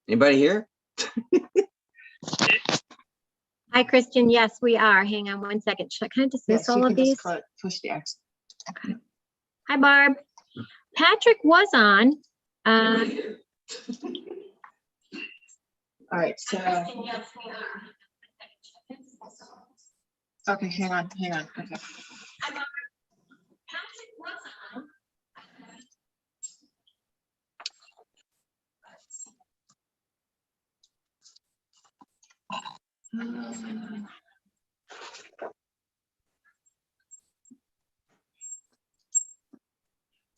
Anybody here? Hi, Christian. Yes, we are. Hang on one second. Should I kind of dismiss all of these? Push the X. Okay. Hi, Barb. Patrick was on. All right, so, Yes, we are. okay, hang on, okay. Patrick was on.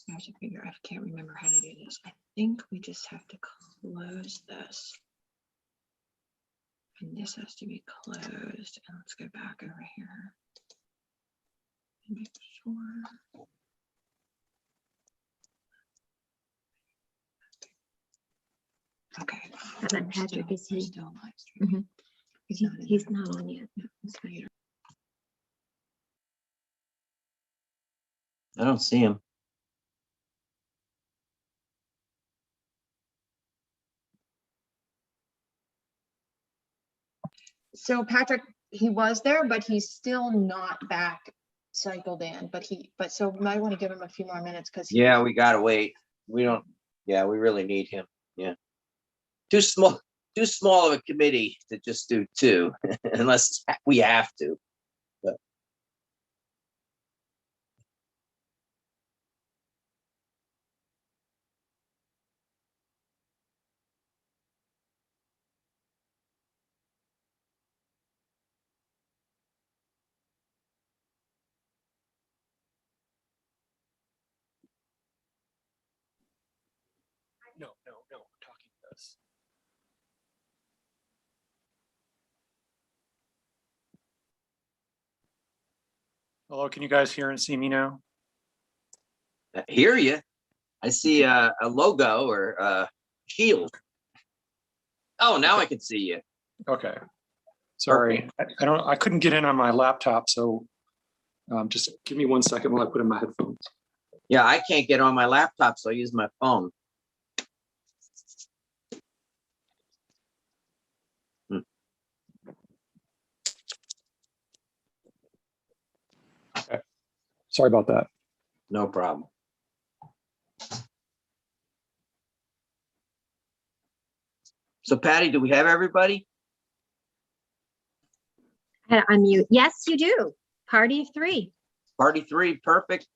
I have to figure, I can't remember how to do this. I think we just have to close this. And this has to be closed. And let's go back over here. And make sure. Okay. But Patrick, is he? Still live streaming. Mhm. He's not on yet. I don't see him. So Patrick, he was there, but he's still not back cycled in, but so we might want to give him a few more minutes because Yeah, we gotta wait. We don't. Yeah, we really need him. Yeah. Too small of a committee to just do two, unless we have to. No, talking to us. Hello, can you guys hear and see me now? I hear you. I see a logo or a shield. Oh, now I can see you. Okay. Sorry, I couldn't get in on my laptop, so just give me 1 second while I put in my headphones. Yeah, I can't get on my laptop, so I use my phone. Okay. Sorry about that. No problem. So Patty, do we have everybody? Unmute. Yes, you do. Party of three. Party three, perfect.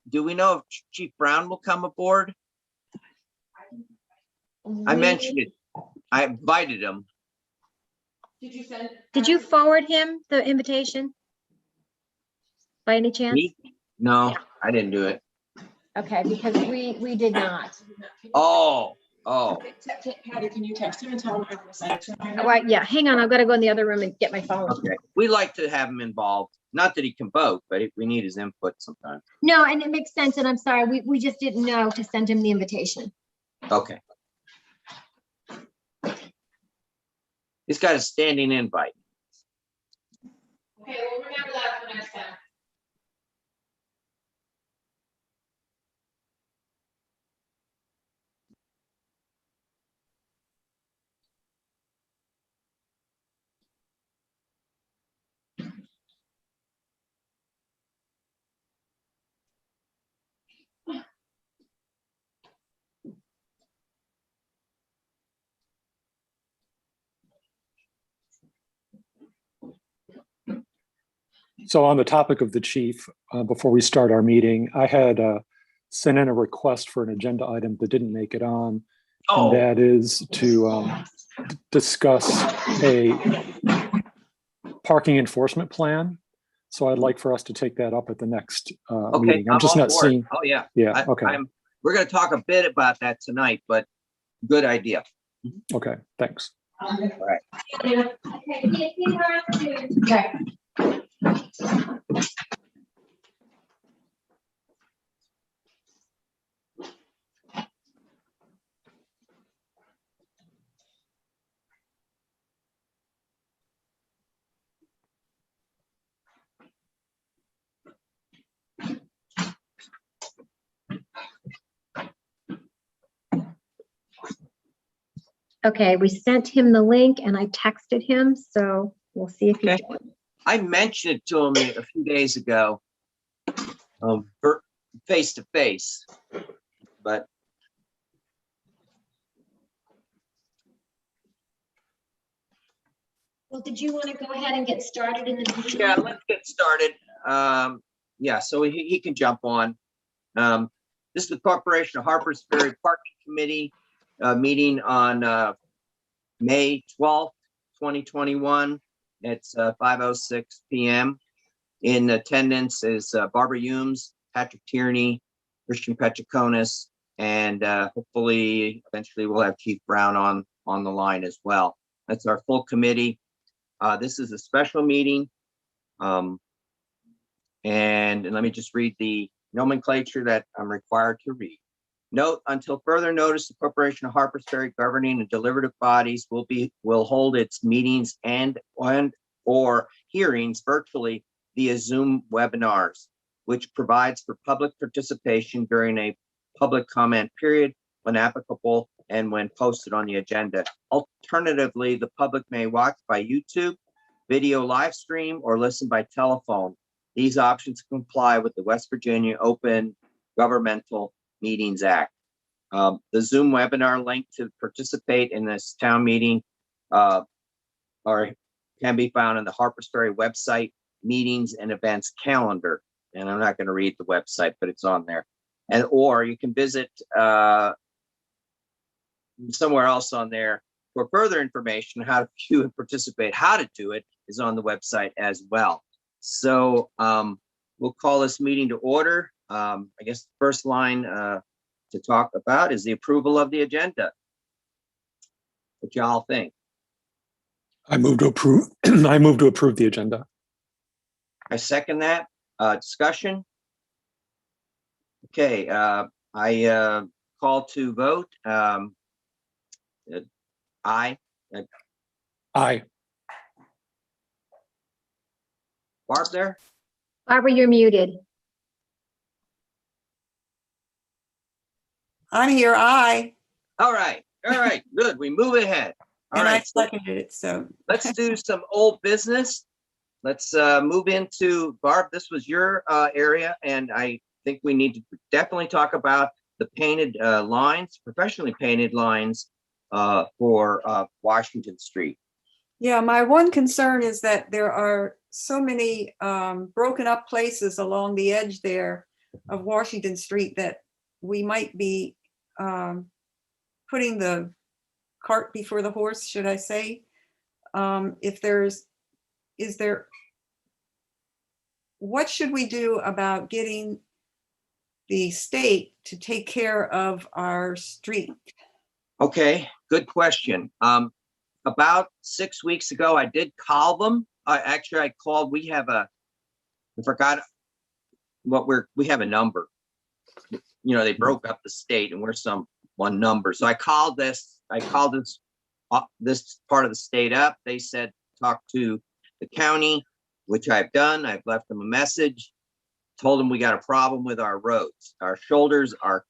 Do we know if Chief Brown will come aboard? I mentioned it. I invited him. Did you forward him the invitation? By any chance? Me? No, I didn't do it. Okay, because we did not. Oh. Patty, can you text him and tell him I'm gonna send it to him? All right, yeah, hang on. I've got to go in the other room and get my phone. Okay. We like to have him involved. Not that he can vote, but we need his input sometimes. No, and it makes sense. And I'm sorry, we just didn't know to send him the invitation. Okay. He's got a standing invite. Okay, we'll remember that for next time. So on the topic of the chief, before we start our meeting, I had sent in a request for an agenda item that didn't make it on. Oh. And that is to discuss a parking enforcement plan. So I'd like for us to take that up at the next meeting. I'm just all not for it. seeing. Oh yeah. Yeah, okay. We're going to talk a bit about that tonight, but good idea. Okay, thanks. All right. Okay. Okay, we sent him the link and I texted him, so we'll see if he Okay. joins. I mentioned it to him a few days ago, face to face, but Well, did you want to go ahead and get started in the meeting? yeah, let's get started. Yeah, so he can jump on. This is the Corporation of Harpers Ferry Parking Committee meeting on May 12th, 2021. It's 5:06 p.m. In attendance is Barbara Humes, Patrick Tierney, Christian Petroconis, and hopefully eventually we'll have Chief Brown on the line as well. That's our full committee. This is a special meeting. And let me just read the nomenclature that I'm required to read. Note, until further notice, the Corporation of Harpers Ferry governing and deliberative bodies will hold its meetings and or hearings virtually via Zoom webinars, which provides for public participation during a public comment period when applicable and when posted on the agenda. Alternatively, the public may watch by YouTube, video live stream, or listen by telephone. These options comply with the West Virginia Open Governmental Meetings Act. The Zoom webinar link to participate in this town meeting can be found on the Harpers Ferry website, meetings and events calendar. And I'm not going to read the website, but it's on there. Or you can visit somewhere else on there for further information. How to view and participate, how to do it is on the website as well. So we'll call this meeting to order. I guess the first line to talk about is the approval of the agenda. What y'all think? I move to approve. I move to approve the agenda. I second that. Discussion. Okay, I call to vote. Aye. Aye. Barb there? Barbara, you're muted. I'm here, aye, All right, good. We move ahead. All and I right, so seconded it, so. let's do some old business. Let's move into, Barb, this was your area, and I think we need to definitely talk about the painted lines, professionally painted lines for Washington Street. Yeah, my one concern is that there are so many broken up places along the edge there of Washington Street that we might be putting the cart before the horse, should I say? What should we do about getting the state to take care of our street? Okay, good question. About 6 weeks ago, I did call them. Actually, I called, we have I forgot what we have a number. You know, they broke up the state and we're one number. So I called this part of the state up. They said, talk to the county, which I've done. I've left them a message, told them we got a problem with our roads. Our shoulders are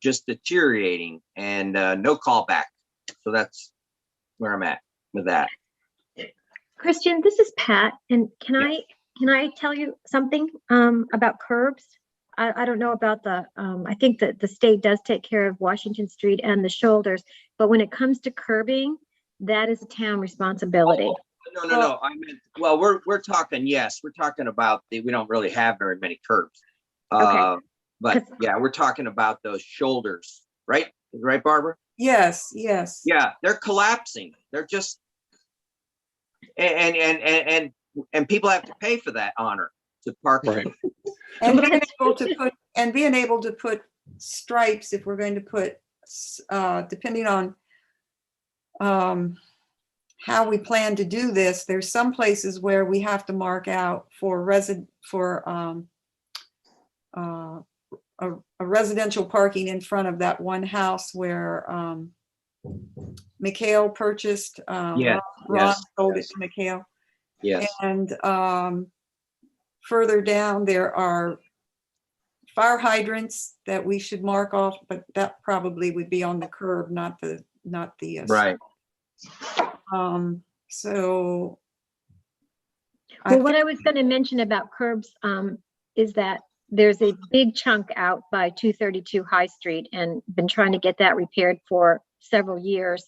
just deteriorating and no call back. So that's where I'm at with that. Christian, this is Pat, and can I tell you something about curbs? I don't know about I think that the state does take care of Washington Street and the shoulders, but when it comes to curbing, that is a town responsibility. No. I meant, well, we're talking, yes, we're talking about we don't really have very many curbs. Okay. But yeah, we're talking about those shoulders, right? Right, Barbara? Yes. Yeah, they're collapsing. They're just, and people have to pay for that honor to park. Right. And being able to put stripes, if we're going to put, depending on how we plan to do this, there's some places where we have to mark out for a residential parking in front of that one house where Mikhail purchased. Yes, Ron sold yes. it to Mikhail. Yes. And further down, there are fire hydrants that we should mark off, but that probably would be on the curb, not the not the. Right. So. I Well, what I was going to mention about curbs is that there's a big chunk out by 232 High Street, and been trying to get that repaired for several years.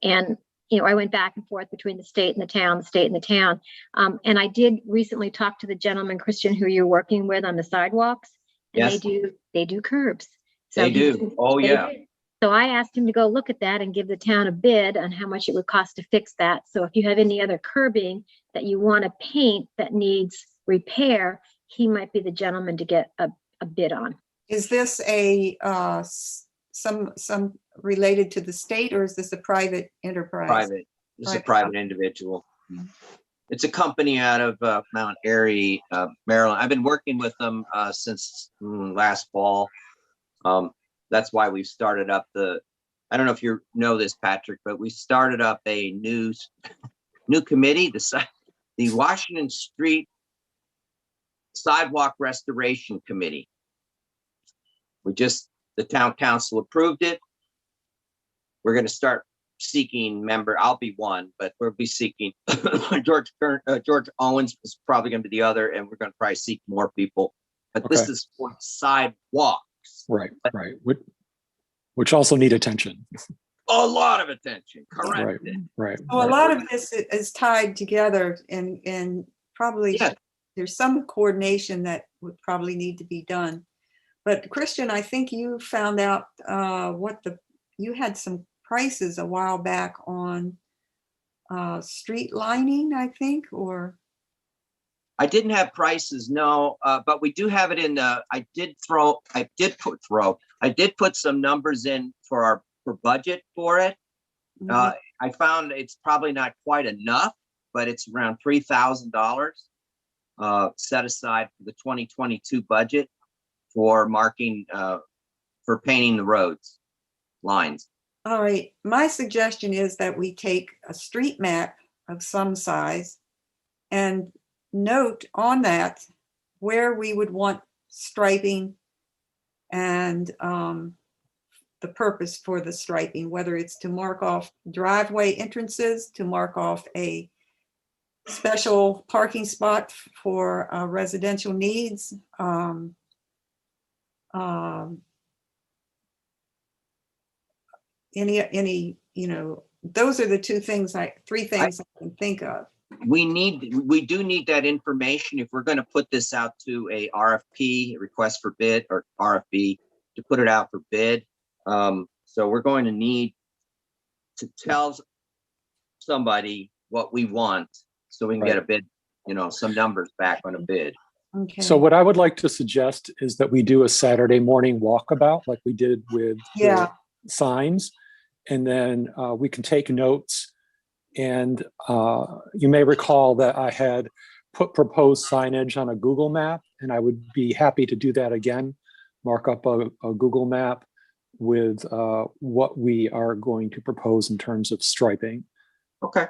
And, I went back and forth between the state and the town, the state and the town. And I did recently talk to the gentleman, Christian, who you're working with on the sidewalks. And Yes. they do curbs. So They he- do. Oh, they yeah. do. So I asked him to go look at that and give the town a bid on how much it would cost to fix that. So if you have any other curbing that you want to paint that needs repair, he might be the gentleman to get a bid on. Is this a, some related to the state, or is this a private enterprise? Private. This is a Private. private individual. It's a company out of Mount Airy, Maryland. I've been working with them since last fall. That's why we started up I don't know if you know this, Patrick, but we started up a new committee, the Washington Street Sidewalk Restoration Committee. The town council approved it. We're going to start seeking I'll be one, but we'll be seeking George Owens is probably going to be the other, and we're going to probably seek more people. But this Okay. is for sidewalks. Right, right. Which also need attention. A lot of attention, Right, correct. right. So a right. lot of this is tied together, and probably Yes. there's some coordination that would probably need to be done. But Christian, I think you found out you had some prices a while back on street lining, I think, or. I didn't have prices, no, but we do have it in I did put some numbers in for budget for it. Mhm. I found it's probably not quite enough, but it's around $3,000 set aside for the 2022 budget for marking, for painting the roads, lines. All right, my suggestion is that we take a street map of some size and note on that where we would want striping and the purpose for the striping, whether it's to mark off driveway entrances, to mark off a special parking spot for residential needs. Any, those are the three things I can think of. We do need that information if we're going to put this out to a RFP, request for bid, or RFP, to put it out for bid. So we're going to need to tell somebody what we want so we can get a bid, some numbers back on a bid. Okay. So what I would like to suggest is that we do a Saturday morning walkabout like we did with the Yeah. signs. And then we can take notes. And you may recall that I had put proposed signage on a Google map, and I would be happy to do that again. Mark up a Google map with what we are going to propose in terms of striping. Okay.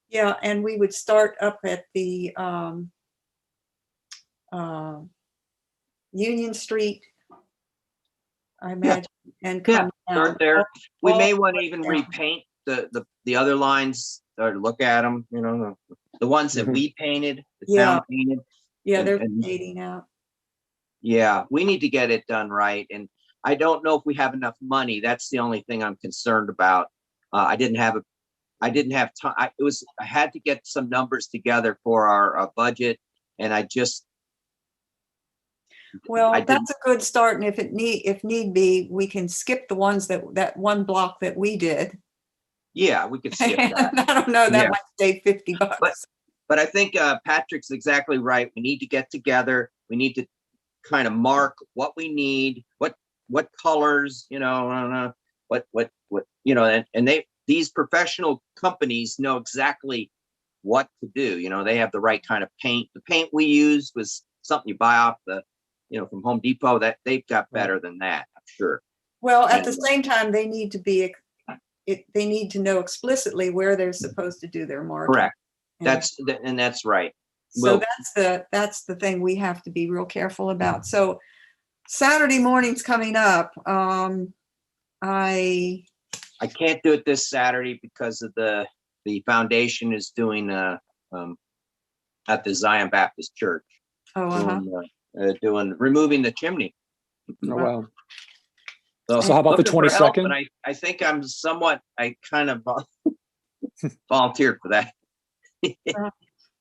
Yeah, and we would start up at the Union Street, I imagine, and Yeah, come down. start there. We may all want the to way even down. repaint the other lines, or look at them, the ones that Mhm. we painted, the Yeah. town painted. Yeah, they're and- fading out. Yeah, we need to get it done right. And I don't know if we have enough money. That's the only thing I'm concerned about. I didn't have time. I had to get some numbers together for our budget, and I just. Well, I didn't- that's a good start, and if need be, we can skip the ones that one block that we did. Yeah, we could skip that. I don't know, that Yeah. might save $50. But I think Patrick's exactly right. We need to get together. We need to kind of mark what we need, what colors, and these professional companies know exactly what to do. They have the right kind of paint. The paint we used was something you buy off from Home Depot. That they've got better than that, I'm sure. Well, at the And- same time, they need to know explicitly where they're supposed to do their marking. Correct. And That's right. So Well- that's the thing we have to be real careful about. So Saturday morning's coming up. I I can't do it this Saturday because of the foundation is doing, at the Zion Baptist Church, Oh, uh-huh. removing the chimney. Oh, well, So So how about the looking for help, 22nd? And I think I kind of volunteered for that.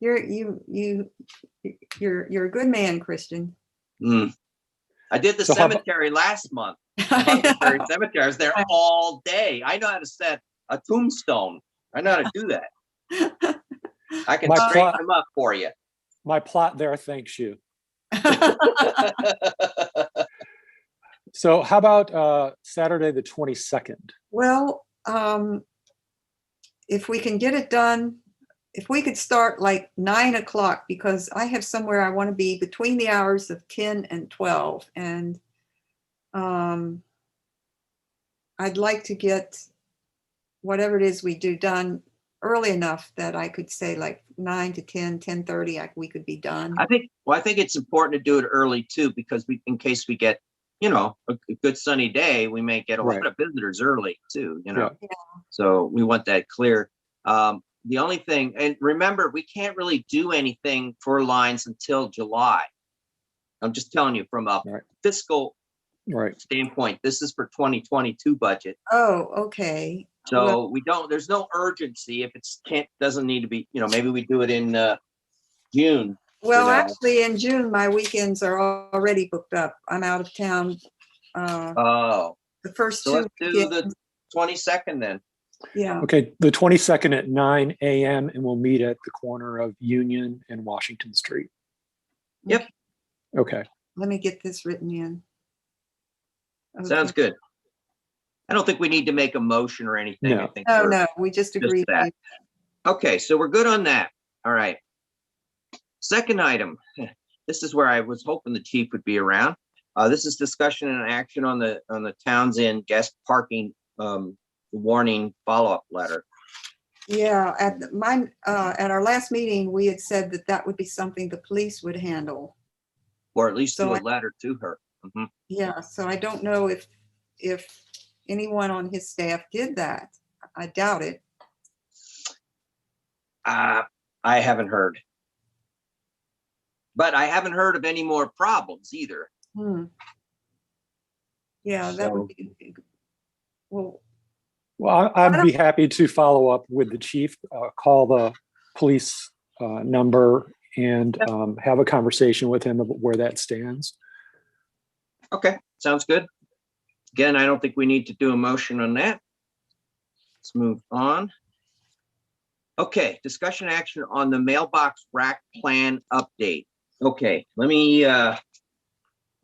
You're a good man, Christian. Hmm. I did the So how about- cemetery last month. Buckinghamshire Cemetery. I was there all day. I know how to set a tombstone. I know how to do that. I can My straighten plot- them up for you. My plot there thanks you. So how about Saturday, the 22nd? Well, if we can get it done, if we could start like 9 o'clock, because I have somewhere I want to be between the hours of 10 and 12. And I'd like to get whatever it is we do done early enough that I could say like 9 to 10, 10:30, we could be done. I think it's important to do it early too, because in case we get, a good sunny day, we may get a lot Right. of visitors early too, Yeah. So we want that clear. The only thing, and remember, we can't really do anything for lines until July. I'm just telling you from a Right. fiscal Right. standpoint, this is for 2022 budget. Oh, okay. So there's no urgency if doesn't need to be, maybe we do it in June. Well, know. actually, in June, my weekends are already booked up. I'm out of town. Oh, The first so two let's do the weekends. 22nd then. Yeah. Okay, the 22nd at 9 a.m. and we'll meet at the corner of Union and Washington Street. Yep. Okay. Let me get this written in. Sounds Okay. good. I don't think we need to make a motion or anything. No. I think No, we're- no, we just agreed. that. Okay, so we're good on that. All right. Second item, this is where I was hoping the chief would be around. This is discussion and action on the Towns End guest parking warning follow-up letter. Yeah, at our last meeting, we had said that would be something the police would handle. Or at least do So a letter to her. Mhm. Yeah, so I don't know if anyone on his staff did that. I doubt it. I haven't heard. But I haven't heard of any more problems either. Yeah, that would be, well, Well, I'd be happy to follow up with the chief, call the police number and have a conversation with him about where that stands. Okay, sounds good. Again, I don't think we need to do a motion on that. Let's move on. Okay, discussion action on the mailbox rack plan update. Okay,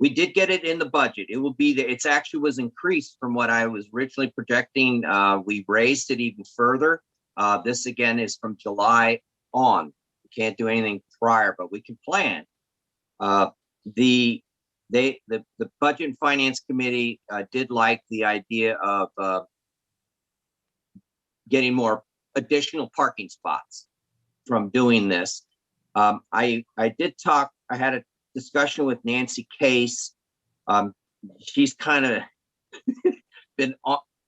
we did get it in the budget. It will be it's actually was increased from what I was originally projecting. We raised it even further. This again is from July on. We can't do anything prior, but we can plan. The Budget and Finance Committee did like the idea of getting more additional parking spots from doing this. I had a discussion with Nancy Case. She's kind of been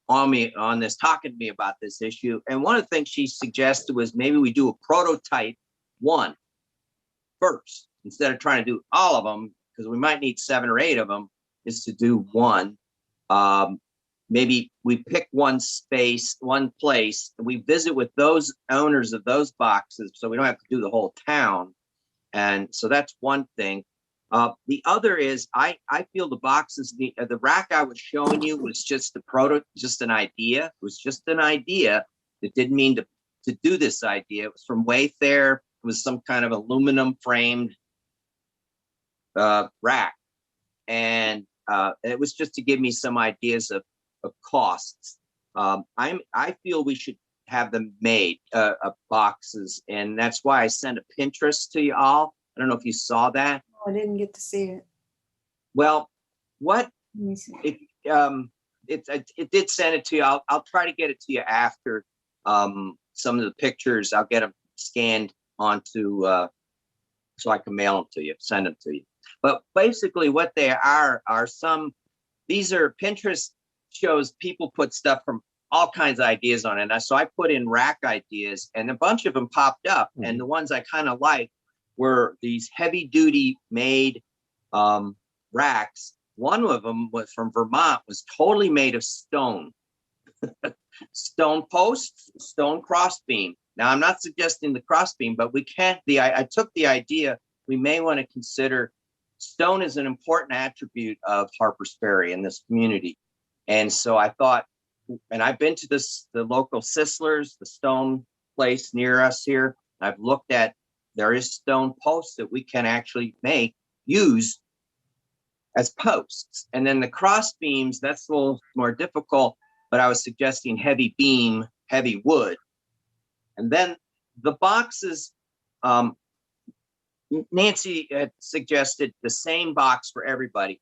on me on this, talking to me about this issue. And one of the things she suggested was maybe we do a prototype one first, instead of trying to do all of them, because we might need 7 or 8 of them, is to do one. Maybe we pick one space, one place, and we visit with those owners of those boxes, so we don't have to do the whole town. And so that's one thing. The other is I feel the boxes, the rack I was showing you was just just an idea. It was just an idea. It didn't mean to do this idea. It was from Wayfair. It was some kind of aluminum framed rack. And it was just to give me some ideas of costs. I feel we should have them made of boxes, and that's why I sent a Pinterest to you all. I don't know if you saw that. I didn't get to see it. Well, what Let me see. it did send it to you. I'll try to get it to you after some of the pictures. I'll get them scanned onto so I can mail them to you, send them to you. But basically, what they are these are Pinterest shows people put stuff from all kinds of ideas on it. And so I put in rack ideas and a bunch of them popped up. And the ones I kind of liked were these heavy duty made racks. One of them was from Vermont, was totally made of stone. Stone posts, stone crossbeam. Now, I'm not suggesting the crossbeam, but we can't, I took the idea, we may want to consider stone is an important attribute of Harpers Ferry in this community. And so I thought, and I've been to the local Sisler's, the stone place near us here. I've looked at, there is stone posts that we can actually use as posts. And then the cross beams, that's a little more difficult, but I was suggesting heavy beam, heavy wood. And then the boxes, Nancy had suggested the same box for everybody.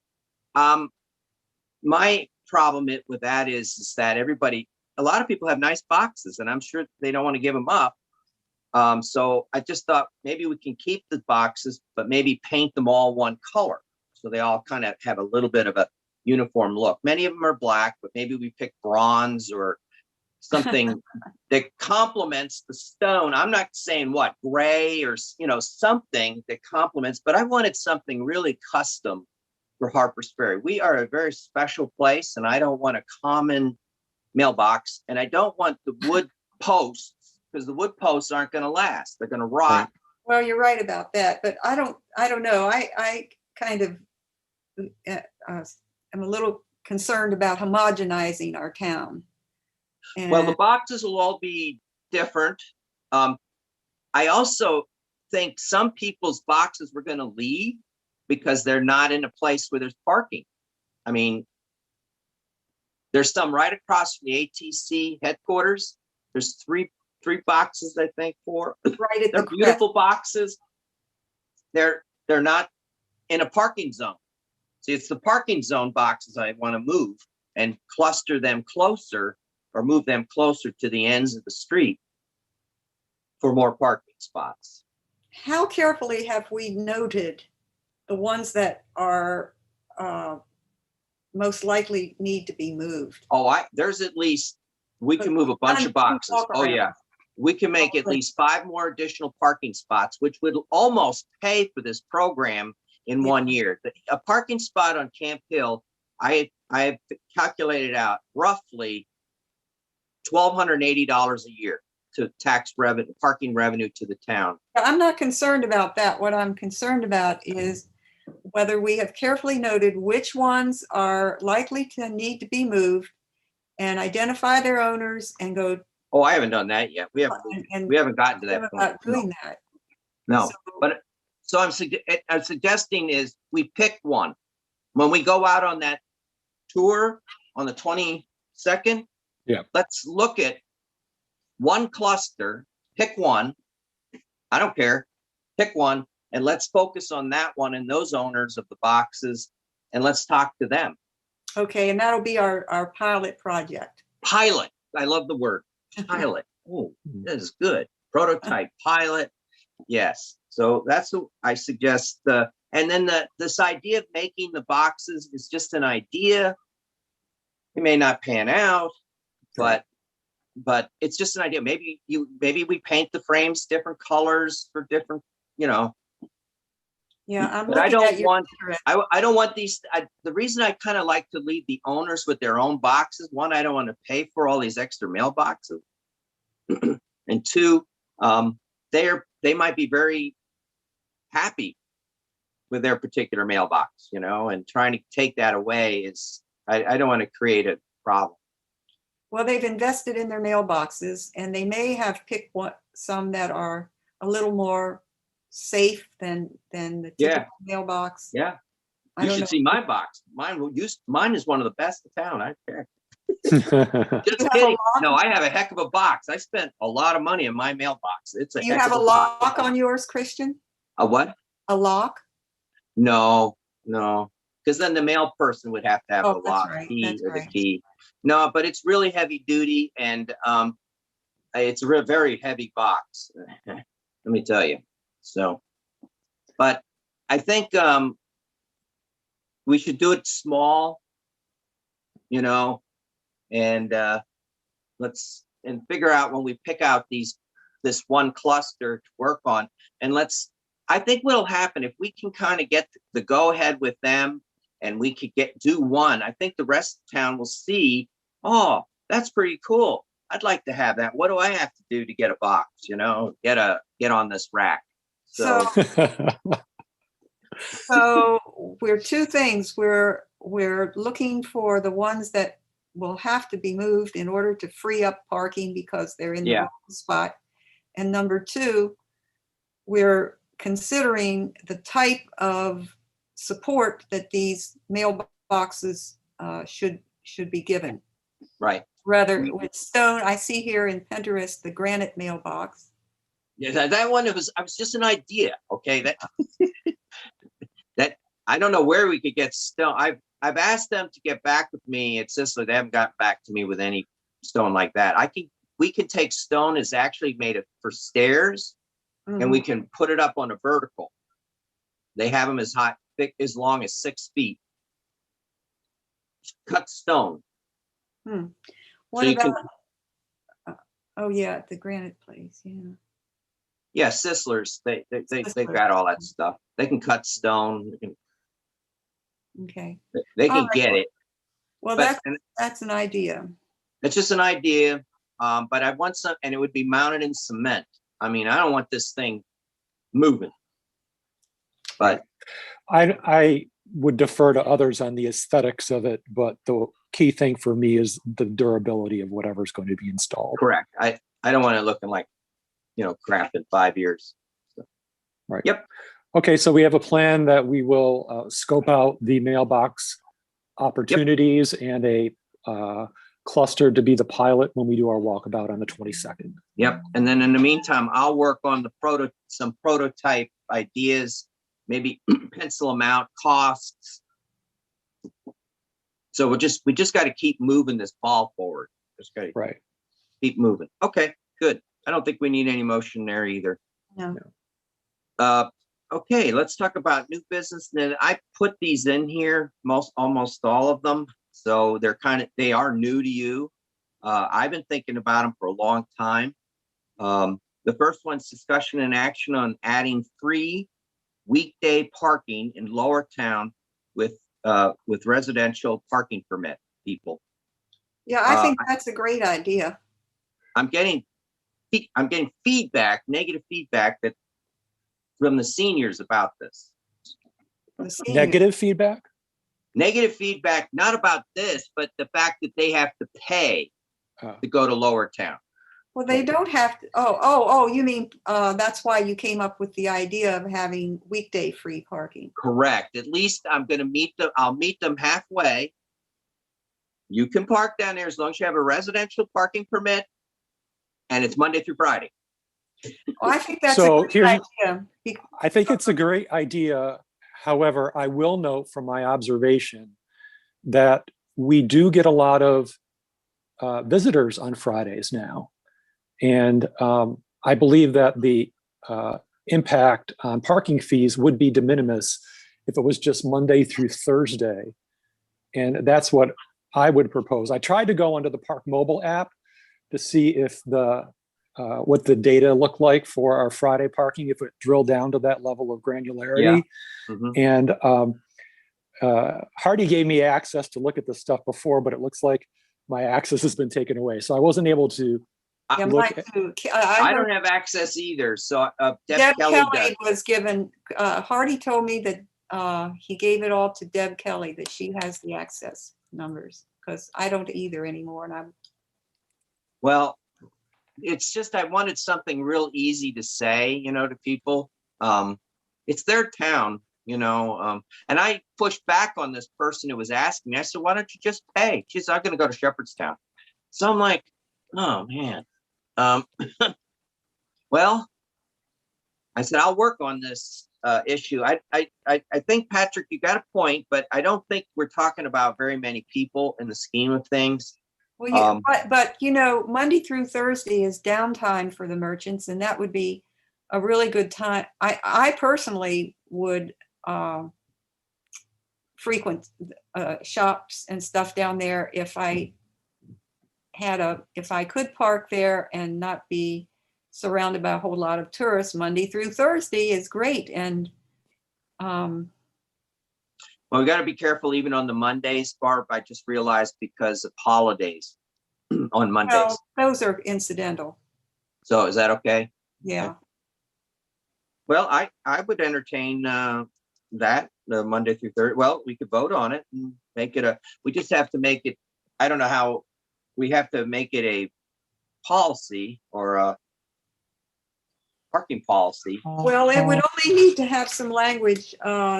My problem with that is that a lot of people have nice boxes and I'm sure they don't want to give them up. So I just thought maybe we can keep the boxes, but maybe paint them all one color. So they all kind of have a little bit of a uniform look. Many of them are black, but maybe we pick bronze or something that complements the stone. I'm not saying what, gray or, something that complements, but I wanted something really custom for Harpers Ferry. We are a very special place and I don't want a common mailbox and I don't want the wood posts because the wood posts aren't going to last. They're going to rot. Well, you're right about that, but I don't know. I kind of am a little concerned about homogenizing our town. Well, the And boxes will all be different. I also think some people's boxes we're going to leave because they're not in a place where there's parking. I mean, there's some right across from the ATC headquarters. There's three boxes, I think, four. right at They're the beautiful boxes. They're not in a parking zone. See, it's the parking zone boxes I want to move and cluster them closer or move them closer to the ends of the street for more parking spots. How carefully have we noted the ones that are most likely need to be moved? Oh, there's at least, we can move a bunch of boxes. Oh, yeah. We can make at least 5 more additional parking spots, which would almost pay for this program in 1 year. A parking spot on Camp Hill, I have calculated out roughly $1,280 a year to tax revenue, parking revenue to the town. I'm not concerned about that. What I'm concerned about is whether we have carefully noted which ones are likely to need to be moved and identify their owners and go. Oh, I haven't done that yet. We haven't gotten to that point. About doing that. No, So- but so I'm suggesting is we pick one. When we go out on that tour on the 22nd, let's look at one cluster, pick one. I don't care, pick one, and let's focus on that one and those owners of the boxes, and let's talk to them. Okay, and that'll be our pilot project. Pilot, I love the word pilot. Oh, that is good. Prototype, pilot, yes. So that's what I suggest. And then this idea of making the boxes is just an idea. It may not pan out, but it's just an idea. Maybe we paint the frames different colors for different, Yeah, I'm But I looking don't at your want- picture. I don't want these. The reason I kind of like to leave the owners with their own boxes, one, I don't want to pay for all these extra mailboxes. And two, they might be very happy with their particular mailbox, and trying to take that away is, I don't want to create a problem. Well, they've invested in their mailboxes and they may have picked some that are a little more safe than the Yeah. typical mailbox. Yeah. I You don't should know. see my box. Mine is one of the best in town. I checked. You Just have a kidding. lock? No, I have a heck of a box. I spent a lot of money in my mailbox. It's a Do you heck have of a box. lock on yours, Christian? A what? A lock? No, because then the mail person would have to have Oh, the that's lock right, key that's or the right. key. No, but it's really heavy duty and it's a very heavy box. Let me tell you. So, but I think we should do it small, and and figure out when we pick out this one cluster to work on. And I think what'll happen if we can kind of get the go ahead with them and we could do one, I think the rest of town will see, oh, that's pretty cool. I'd like to have that. What do I have to do to get a box, get on this rack? So, So we're two things. We're looking for the ones that will have to be moved in order to free up parking because they're in the Yeah. wrong spot. And number two, we're considering the type of support that these mailboxes should be given. right. Rather with stone, I see here in Pinterest, the granite mailbox. Yeah, that one, it was just an idea. Okay. That I don't know where we could get stone. I've asked them to get back with me. It's just that they haven't gotten back to me with any stone like that. We can take stone is actually made for stairs and we can put it up on a vertical. They have them thick, as long as 6 feet. Cut stone. What So you about, oh yeah, the granite place, yeah. Yeah, Sisslers, they've Sisslers. got all that stuff. They can cut stone. Okay, They can All right. get it. well, But that's an idea. it's just an idea. But I want some, and it would be mounted in cement. I mean, I don't want this thing moving. But I would defer to others on the aesthetics of it, but the key thing for me is the durability of whatever's going to be installed. correct. I don't want it looking like, crap in 5 years. Right. Yep. Okay, so we have a plan that we will scope out the mailbox opportunities and a cluster to be the pilot when we do our walkabout on the 22nd. Yep. And then in the meantime, I'll work on some prototype ideas, maybe pencil them out, costs. So we just got to keep moving this ball forward. Just got to Right. keep moving. Okay, good. I don't think we need any motion there either. No. Okay, let's talk about new business. Then I put these in here, almost all of them. So they are new to you. I've been thinking about them for a long time. The first one's discussion and action on adding free weekday parking in Lower Town with residential parking permit people. Yeah, I think that's a great idea. I'm getting feedback, negative feedback from the seniors about this. The senior- Negative feedback? Negative feedback, not about this, but the fact that they have to pay Oh. to go to Lower Town. Well, they don't have to, oh, you mean, that's why you came up with the idea of having weekday free parking. Correct. At least I'll meet them halfway. You can park down there as long as you have a residential parking permit and it's Monday through Friday. Well, I think that's So a good here's- idea. I think it's a great idea. However, I will note from my observation that we do get a lot of visitors on Fridays now. And I believe that the impact on parking fees would be de minimis if it was just Monday through Thursday. And that's what I would propose. I tried to go onto the Park Mobile app to see if what the data looked like for our Friday parking, if it drilled down to that level of granularity. Mhm. And Hardy gave me access to look at this stuff before, but it looks like my access has been taken away. So I wasn't able to Yeah, look mine at- too. I don't have access either. So Deb Deb Kelly does. Kelly was given, Hardy told me that he gave it all to Deb Kelly, that she has the access numbers, because I don't either anymore. And Well, it's just I wanted something real easy to say, to people. It's their town, and I pushed back on this person who was asking me. I said, why don't you just pay? She said, I'm going to go to Shepherdstown. So I'm like, oh, man. Well, I said, I'll work on this issue. I think, Patrick, you got a point, but I don't think we're talking about very many people in the scheme of things. well, yeah, but Monday through Thursday is downtime for the merchants, and that would be a really good time. I personally would frequent shops and stuff down there if I if I could park there and not be surrounded by a whole lot of tourists, Monday through Thursday is great. And Well, we got to be careful even on the Mondays, Barb. I just realized because of holidays on Mondays. well, those are incidental. So is that okay? Yeah. Well, I would entertain that Monday through Thursday. Well, we could vote on it and make it we just have to make it, I don't know how, we have to make it a policy or a parking policy. Well, it would only need to have some language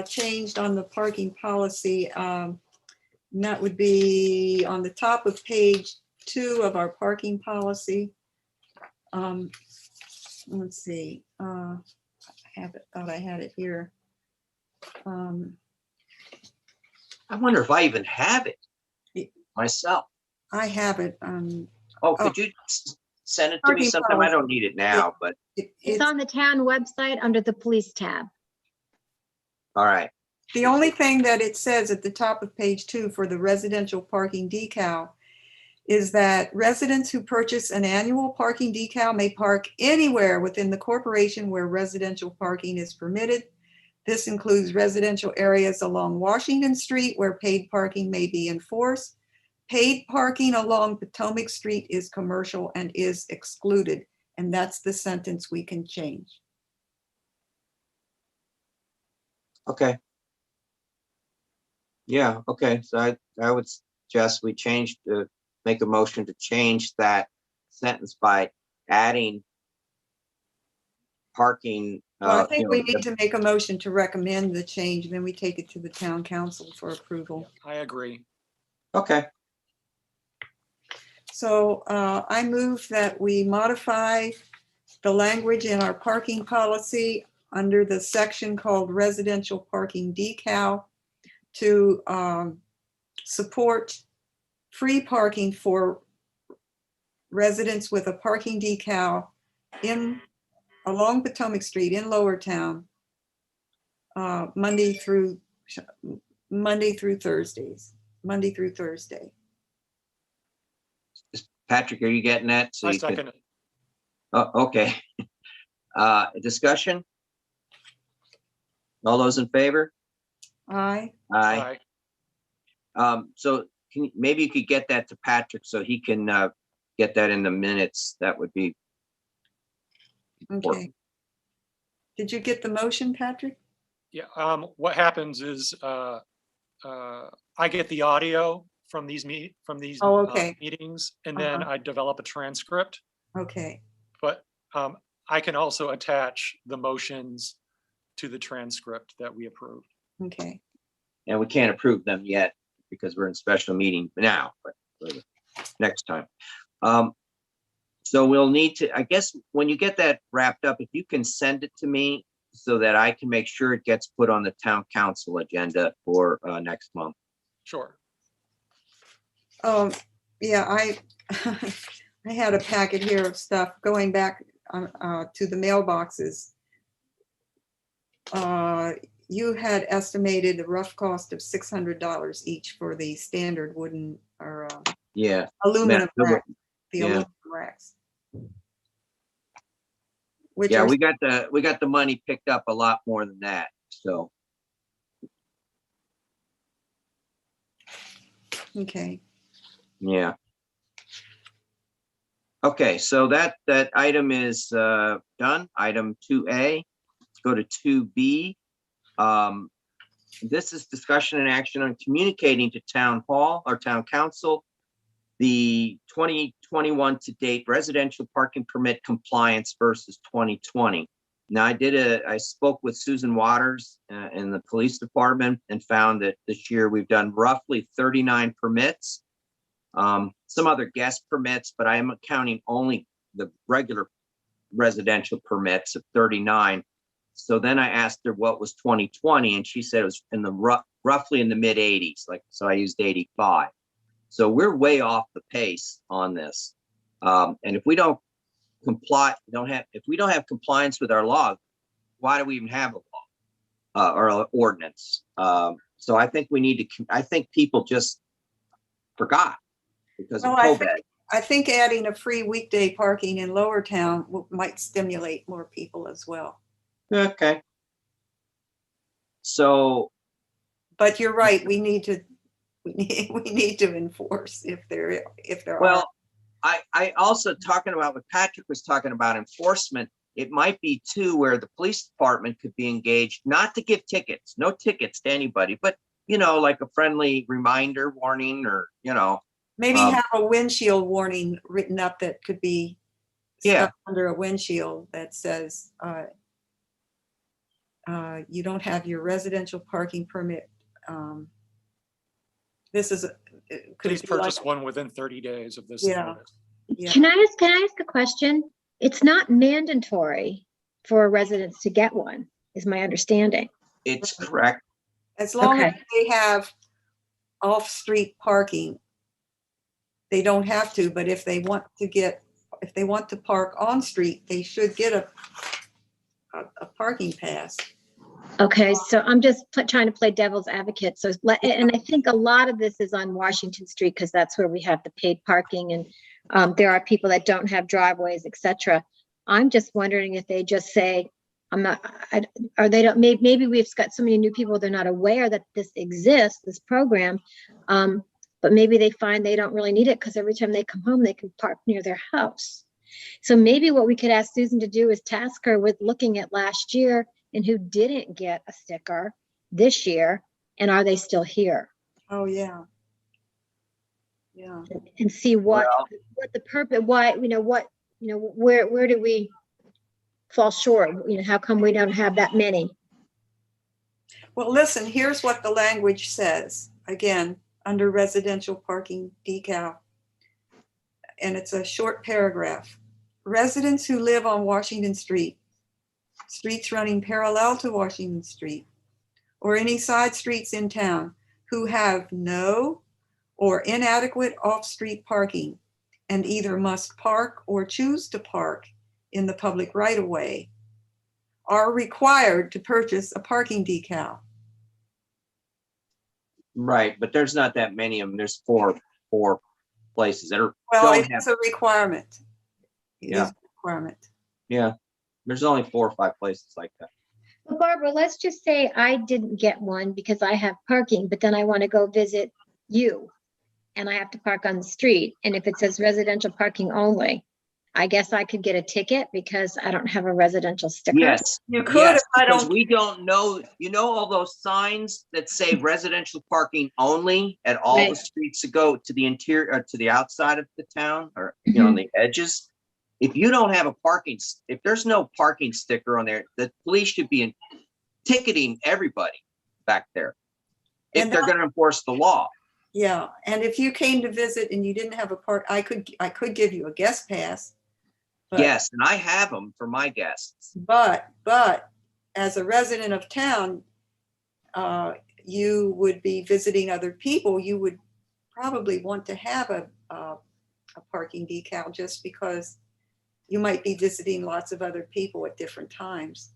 changed on the parking policy. And that would be on the top of page 2 of our parking policy. Let's see. I thought I had it here. I wonder if I even have it myself. I have it. Oh, could you send it to me Parking sometime? I policy. don't need it now, but It's on the town website under the police tab. all right. The only thing that it says at the top of page 2 for the residential parking decal is that residents who purchase an annual parking decal may park anywhere within the corporation where residential parking is permitted. This includes residential areas along Washington Street where paid parking may be enforced. Paid parking along Potomac Street is commercial and is excluded. And that's the sentence we can change. Okay. Yeah, okay. So I would suggest we make a motion to change that sentence by adding parking. Well, I think we need to make a motion to recommend the change, and then we take it to the town council for approval. I agree. Okay, So I move that we modify the language in our parking policy under the section called residential parking decal to support free parking for residents with a parking decal along Potomac Street in Lower Town, Monday through Thursdays, Monday through Thursday. Patrick, are you getting that? So I you can- second it. Oh, okay. Discussion? All those in favor? Aye. Aye. Aye. So maybe you could get that to Patrick so he can get that in the minutes. That would be Okay. important. Did you get the motion, Patrick? Yeah, what happens is I get the audio from these Oh, okay. meetings, and then Uh-huh. I develop a transcript, Okay. but I can also attach the motions to the transcript that we approved. Okay. And we can't approve them yet because we're in special meeting now, but for the next time. So we'll need to, I guess, when you get that wrapped up, if you can send it to me so that I can make sure it gets put on the town council agenda for next month. Sure. Yeah, I I had a packet here of stuff going back to the mailboxes. You had estimated the rough cost of $600 each for the standard wooden or Yeah. aluminum Yeah. racks, the Yeah. aluminum racks. Which Yeah, are, we got the money picked up a lot more than that, so. okay. Yeah. Okay, so that item is done. Item 2A. Let's go to 2B. This is discussion and action on communicating to town hall or town council the 2021 to date residential parking permit compliance versus 2020. Now, I spoke with Susan Waters in the police department and found that this year we've done roughly 39 permits. Some other guest permits, but I am counting only the regular residential permits of 39. So then I asked her what was 2020, and she said it was in the roughly in the mid 80s. So I used 85. So we're way off the pace on this. And if we don't comply, if we don't have compliance with our law, why do we even have a law or an ordinance? So I think we need to. I think people just forgot because of Well, COVID. I think adding a free weekday parking in Lower Town might stimulate more people as well. Okay. So, But you're right, we need to enforce if there are. well, I also talking about what Patrick was talking about enforcement. It might be too where the police department could be engaged, not to give tickets, no tickets to anybody, but like a friendly reminder, warning, or Maybe um, have a windshield warning written up that could be Yeah. stuck under a windshield that says, you don't have your residential parking permit. This is, could Please it be like, purchase one within 30 days of this Yeah. notice. yeah, Can I ask a question? It's not mandatory for residents to get one, is my understanding. it's correct. as long as Okay. they have off-street parking, they don't have to, but if they want to park on street, they should get a parking pass. Okay, so I'm just trying to play devil's advocate. So, and I think a lot of this is on Washington Street because that's where we have the paid parking, and there are people that don't have driveways, etc. I'm just wondering if they just say, "I'm not," or they don't. Maybe we've got so many new people they're not aware that this exists, this program, but maybe they find they don't really need it because every time they come home, they can park near their house. So maybe what we could ask Susan to do is task her with looking at last year and who didn't get a sticker this year, and are they still here? Oh, yeah. Yeah. And see what Well, the purpose, why, where do we fall short? How come we don't have that many? Well, listen, here's what the language says, again, under residential parking decal. And it's a short paragraph. Residents who live on Washington Street, streets running parallel to Washington Street, or any side streets in town, who have no or inadequate off-street parking and either must park or choose to park in the public right-of-way, are required to purchase a parking decal. right, but there's not that many of them. There's four places that are Well, don't it's have. a requirement. It Yeah. is a requirement. Yeah, there's only 4 or 5 places like that. Well, Barbara, let's just say I didn't get one because I have parking, but then I want to go visit you and I have to park on the street. And if it says residential parking only, I guess I could get a ticket because I don't have a residential sticker. Yes, You could, yes, if I because don't, we don't know. All those signs that say residential parking only at all the Right. streets that go to the interior or to the outside of the town, or on Mhm. the edges. If you don't have if there's no parking sticker on there, the police should be ticketing everybody back there if And they're going to enforce the law. yeah. And if you came to visit and you didn't have a park, I could give you a guest pass. But- Yes, and I have them for my guests. But as a resident of town, you would be visiting other people. You would probably want to have a parking decal just because you might be visiting lots of other people at different times.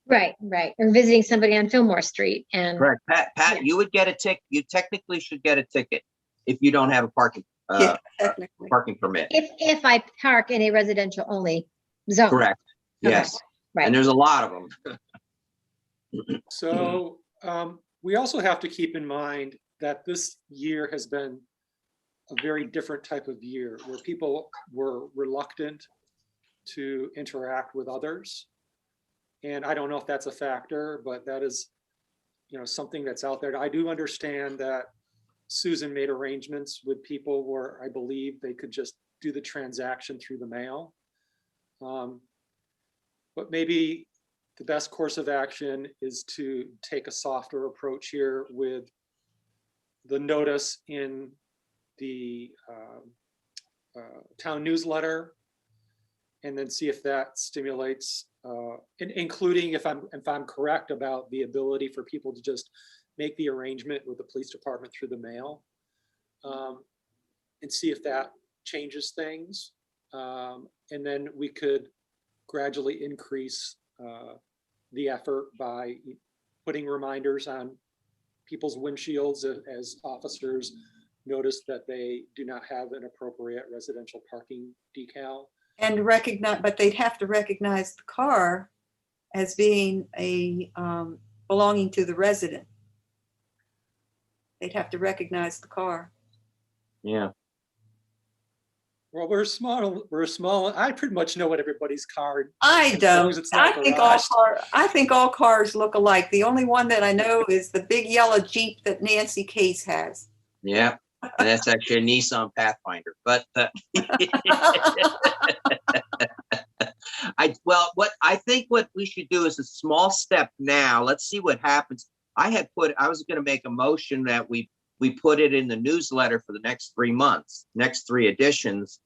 Right. Or visiting somebody on Fillmore Street and Correct, Pat. You would get a ticket. You technically should get a ticket if you don't have a parking Yeah, technically. parking permit. if I park in a residential only zone. Correct. Okay. Yes, Right. and there's a lot of them. So we also have to keep in mind that this year has been a very different type of year where people were reluctant to interact with others. And I don't know if that's a factor, but that is, something that's out there. I do understand that Susan made arrangements with people where I believe they could just do the transaction through the mail. But maybe the best course of action is to take a softer approach here with the notice in the town newsletter, and then see if that stimulates, including if I'm correct about the ability for people to just make the arrangement with the police department through the mail, and see if that changes things. And then we could gradually increase the effort by putting reminders on people's windshields as officers notice that they do not have an appropriate residential parking decal. And recognize, but they'd have to recognize the car as being a, belonging to the resident. They'd have to recognize the car. Yeah. Well, we're small. I pretty much know what everybody's car. I As long don't. as it's not I think all cars look alike. The only one that I know is the big yellow Jeep that Nancy Case has. Yeah. And that's actually a Nissan Pathfinder, but what I think what we should do is a small step now. Let's see what happens. I was going to make a motion that we put it in the newsletter for the next 3 months, next 3 editions.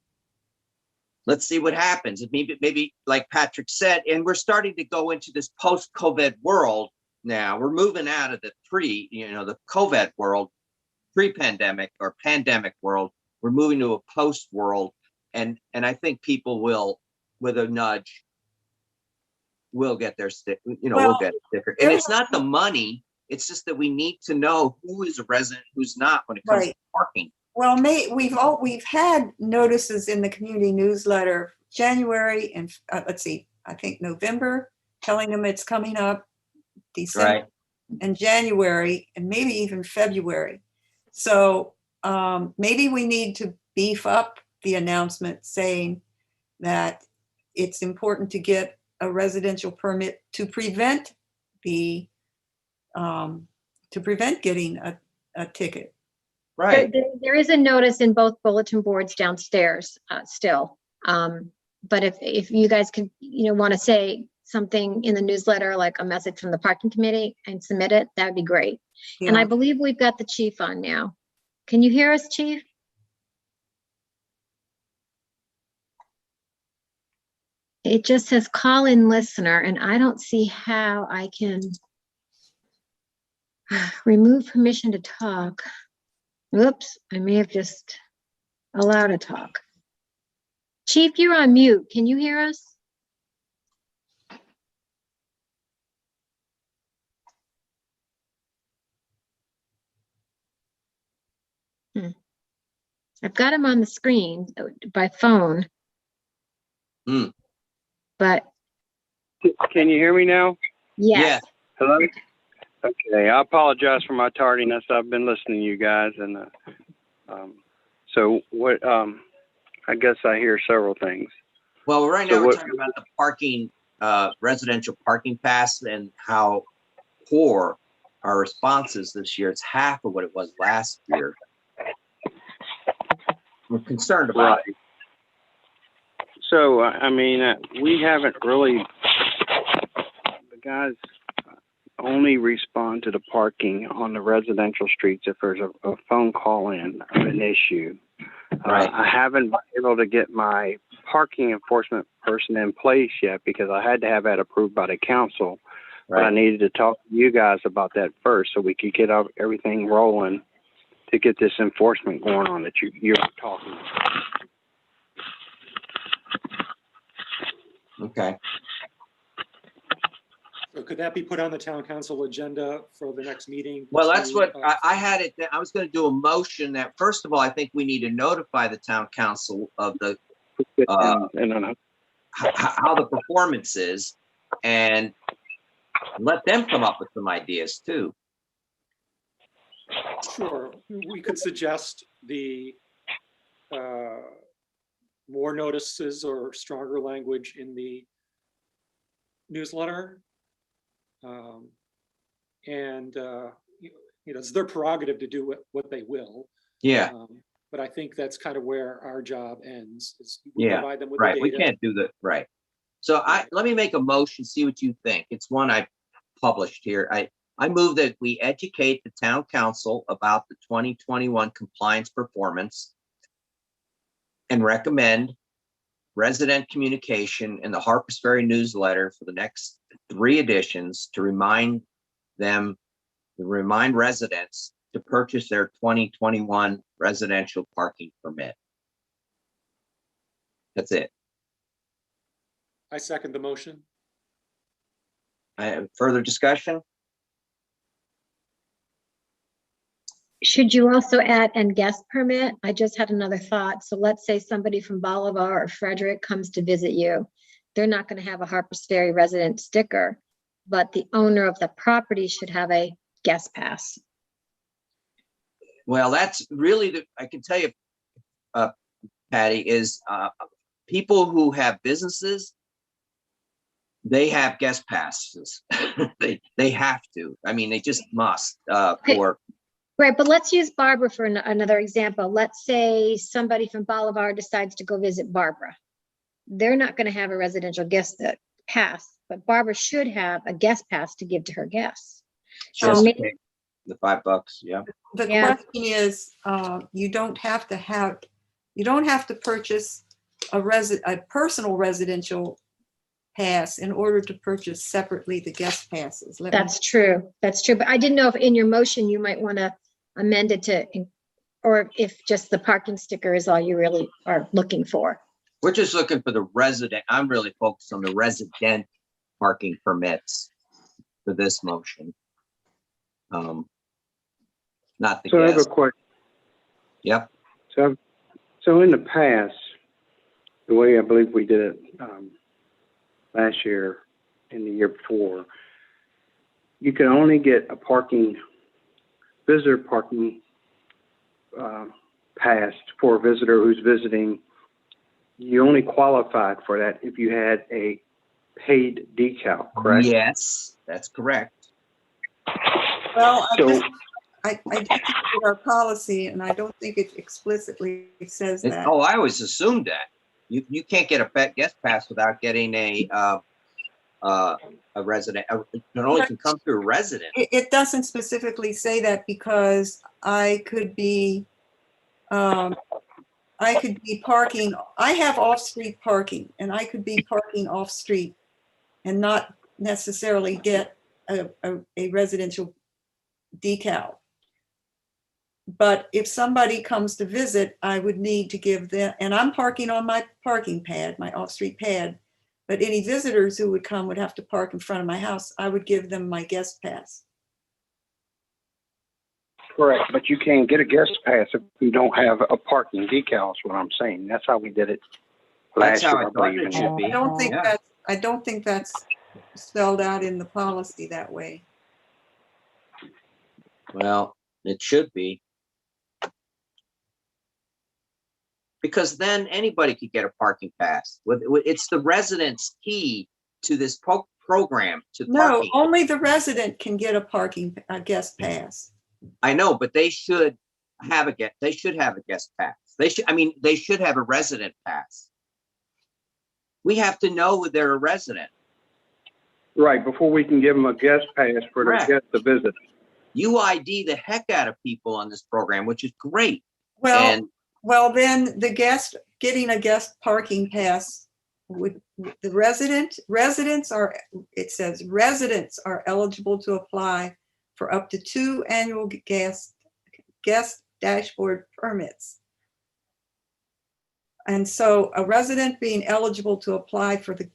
Let's see what happens. Maybe like Patrick said, and we're starting to go into this post-COVID world now. We're moving out of the COVID world, pre-pandemic or pandemic world. We're moving to a post world. And I think people will, with a nudge, will get their we'll get a sticker. And it's not the money. It's just that we need to know who is a resident, who's not when it comes to parking. Well, we've had notices in the community newsletter January and I think November, telling them it's coming up, December and January, and maybe even February. So maybe we need to beef up the announcement saying that it's important to get a residential permit to prevent getting a ticket. Right. There is a notice in both bulletin boards downstairs still. But if you guys could, want to say something in the newsletter, like a message from the parking committee and submit it, that would be great. Yeah. And I believe we've got the chief on now. Can you hear us, Chief? It just says call in listener, and I don't see how I can remove permission to talk. Whoops, I may have just allowed to talk. Chief, you're on mute. Can you hear us? I've got him on the screen by phone. But can you hear me now? yes. Hello? Okay, I apologize for my tardiness. I've been listening to you guys, and so what? I guess I hear several things. Well, right now we're talking about the parking, residential parking pass, and how poor our response is this year. It's half of what it was last year. We're concerned about it. So, I mean, we haven't really, the guys only respond to the parking on the residential streets if there's a phone call in of an issue. Right. I haven't been able to get my parking enforcement person in place yet because I had to have that approved by the council. Right. But I needed to talk to you guys about that first so we could get everything rolling to get this enforcement going on that you're talking about. Okay. So could that be put on the town council agenda for the next meeting? Well, that's what I had it. I was going to do a motion that, first of all, I think we need to notify the town council of the how the performance is, and let them come up with some ideas too. Sure, we could suggest the more notices or stronger language in the newsletter. It's their prerogative to do what they will. Yeah. But I think that's kind of where our job ends. Is Provide them with right. the We data. can't do that. Right. So let me make a motion, see what you think. It's one I published here. I move that we educate the town council about the 2021 compliance performance and recommend resident communication in the Harpers Ferry newsletter for the next 3 editions to remind residents to purchase their 2021 residential parking permit. That's it. I second the motion. I have further discussion. Should you also add and guest permit? I just had another thought. So let's say somebody from Bolivar or Frederick comes to visit you. They're not going to have a Harpers Ferry resident sticker, but the owner of the property should have a guest pass. Well, that's really I can tell you, Patty, is people who have businesses, they have guest passes. They have to. I mean, they just must Okay. for. Right, but let's use Barbara for another example. Let's say somebody from Bolivar decides to go visit Barbara. They're not going to have a residential guest pass, but Barbara should have a guest pass to give to her guests. Just maybe- pay the $5, yeah. The Yeah. question is, you don't have to purchase a personal residential pass in order to purchase separately the guest passes. That's true. That's true. But I didn't know if in your motion you might want to amend it to, or if just the parking sticker is all you really are looking for. We're just looking for the resident. I'm really focused on the resident parking permits for this motion. Not the So I have a guest. question. Yep. So in the past, the way I believe we did it last year and the year before, you can only get a visitor parking pass for a visitor who's visiting. You only qualified for that if you had a paid decal, correct? Yes, that's correct. Well, So- I did look at our policy, and I don't think it explicitly says that. Oh, I always assumed that. You can't get a pet guest pass without getting a resident. It only can come through a resident. It doesn't specifically say that because I could be parking, I have off-street parking, and I could be parking off-street and not necessarily get a residential decal. But if somebody comes to visit, I would need to give them, and I'm parking on my parking pad, my off-street pad, but any visitors who would come would have to park in front of my house. I would give them my guest pass. Correct, but you can't get a guest pass if you don't have a parking decal, is what I'm saying. That's how we did it That's last how year, I I thought believe. it and should be. Yeah. I don't think that's spelled out in the policy that way. Well, it should be. Because then anybody could get a parking pass. It's the resident's key to this program to No, parking. only the resident can get a guest pass. I know, but they should have a guest pass. They should have a resident pass. We have to know they're a resident. Right, before we can give them a guest pass for the Correct. guest to visit. You ID the heck out of people on this program, which is great. Well, And then the guest, getting a guest parking pass residents are eligible to apply for up to 2 annual guest dashboard permits. And so a resident being eligible to apply for the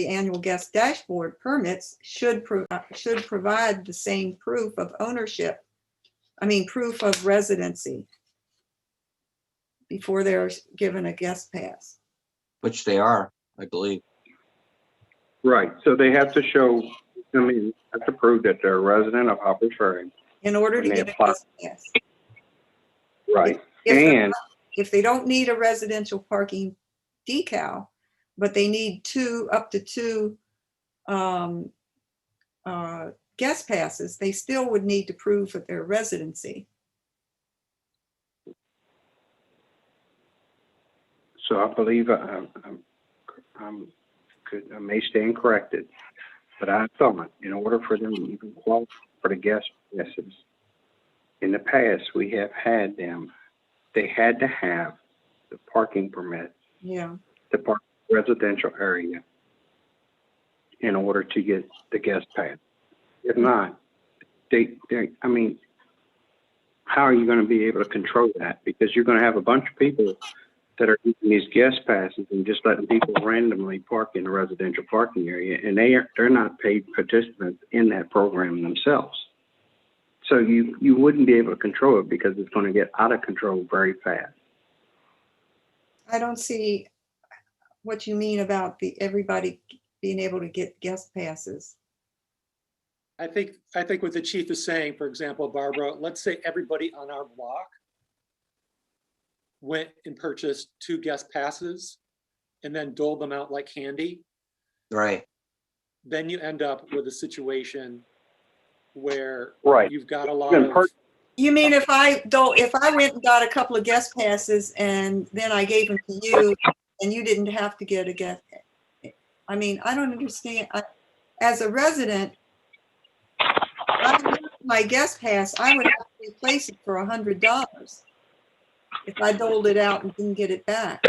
annual guest dashboard permits should provide the same proof of ownership, proof of residency before they're given a guest pass. which they are, I believe. Right, so they have to have to prove that they're a resident of Harpers Ferry. In order to When they get a apply. guest pass. Right, If they don't need a residential parking decal, but they need up to two guest passes, they still would need to prove that their residency. so I believe I may stand corrected, but I thought in order for them to even qualify for the guest passes, in the past, we have had them, they had to have the parking permit, Yeah. the park residential area in order to get the guest pass. If not, how are you going to be able to control that? Because you're going to have a bunch of people that are using these guest passes and just letting people randomly park in a residential parking area, and they're not paid participants in that program themselves. So you wouldn't be able to control it because it's going to get out of control very fast. I don't see what you mean about everybody being able to get guest passes. I think what the chief is saying, for example, Barbara, let's say everybody on our block went and purchased 2 guest passes and then doled them out like candy. Right. Then you end up with a situation where Right. you've got a lot You can of, You mean if I went and got a couple of guest passes and then I gave them to you and you didn't have to get a guest? I mean, I don't understand. As a resident, my guest pass, I would have to replace it for $100 if I doled it out and didn't get it back.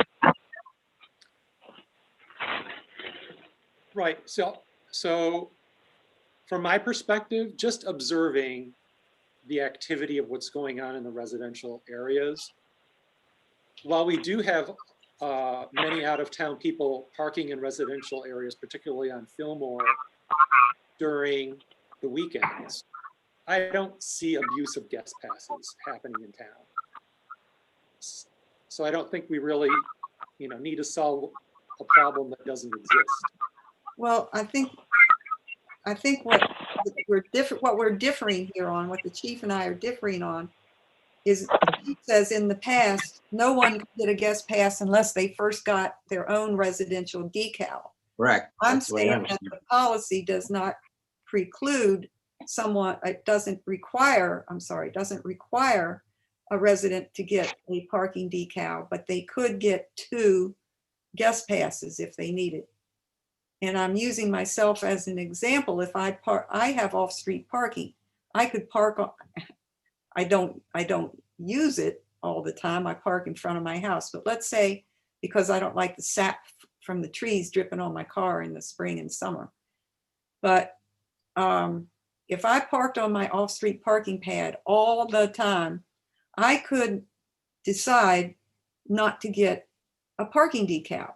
right, so from my perspective, just observing the activity of what's going on in the residential areas, while we do have many out-of-town people parking in residential areas, particularly on Fillmore during the weekends, I don't see abuse of guest passes happening in town. So I don't think we really, need to solve a problem that doesn't exist. Well, I think what we're differing here on, what the chief and I are differing on, is the chief says in the past, no one could get a guest pass unless they first got their own residential decal. Correct. I'm That's the way I saying that understand the policy does not preclude someone, it doesn't require a resident to get a parking decal, but they could get 2 guest passes if they need it. And I'm using myself as an example. If I have off-street parking. I could park I don't use it all the time. I park in front of my house. But let's say, because I don't like the sap from the trees dripping on my car in the spring and summer. But if I parked on my off-street parking pad all the time, I could decide not to get a parking decal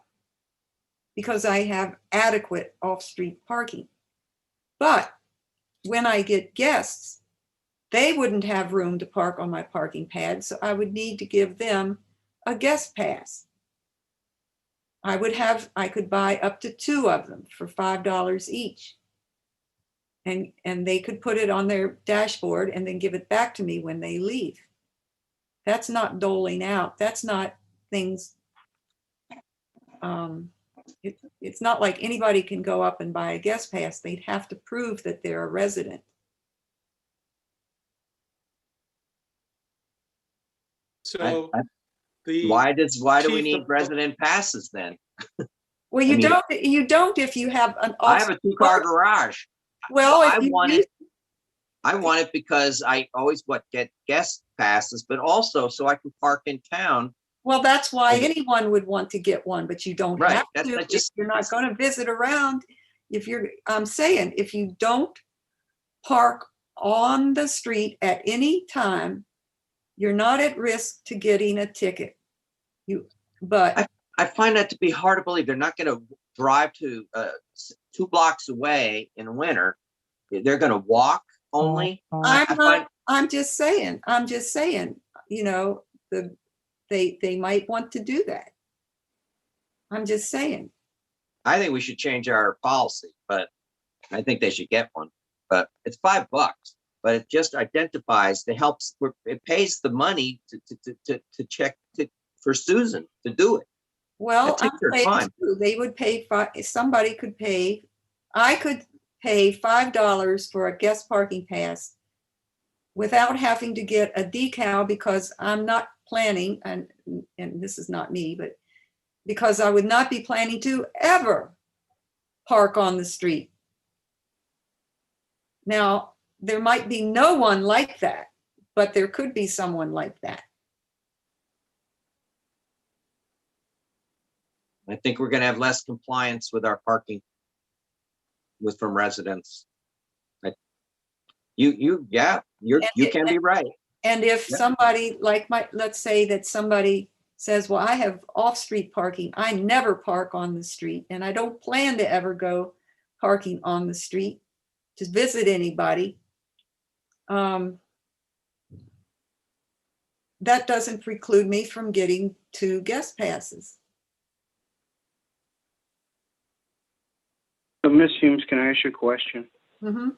because I have adequate off-street parking. But when I get guests, they wouldn't have room to park on my parking pad, so I would need to give them a guest pass. I could buy up to 2 of them for $5 each. And they could put it on their dashboard and then give it back to me when they leave. That's not doling out. That's not things. It's not like anybody can go up and buy a guest pass. They'd have to prove that they're a resident. So Why do we chief need of- resident passes then? Well, I mean- you don't if you have an. I have a 2-car garage. Well, I if you want use- it. I want it because I always get guest passes, but also so I can park in town. Well, that's why Okay. anyone would want to get one, but you don't Right, have that's- to. that's just- If you're not going to visit around. I'm saying, if you don't park on the street at any time, you're not at risk to getting a ticket. But I find that to be hard to believe. They're not going to drive to 2 blocks away in winter. They're going to walk only. I'm just saying, they might want to do that. I'm just saying. I think we should change our policy, but I think they should get one. But it's $5, but it just identifies, it pays the money to check for Susan to do it. Well, That takes I'm their saying time. too, they would pay, somebody could pay, I could pay $5 for a guest parking pass without having to get a decal because I'm not planning, and this is not me, but because I would not be planning to ever park on the street. Now, there might be no one like that, but there could be someone like that. I think we're going to have less compliance with our parking from residents. You can be right. And if Yeah. somebody let's say that somebody says, well, I have off-street parking. I never park on the street and I don't plan to ever go parking on the street to visit anybody. that doesn't preclude me from getting 2 guest passes. So Ms. Humes, can I ask you a question? Mhm.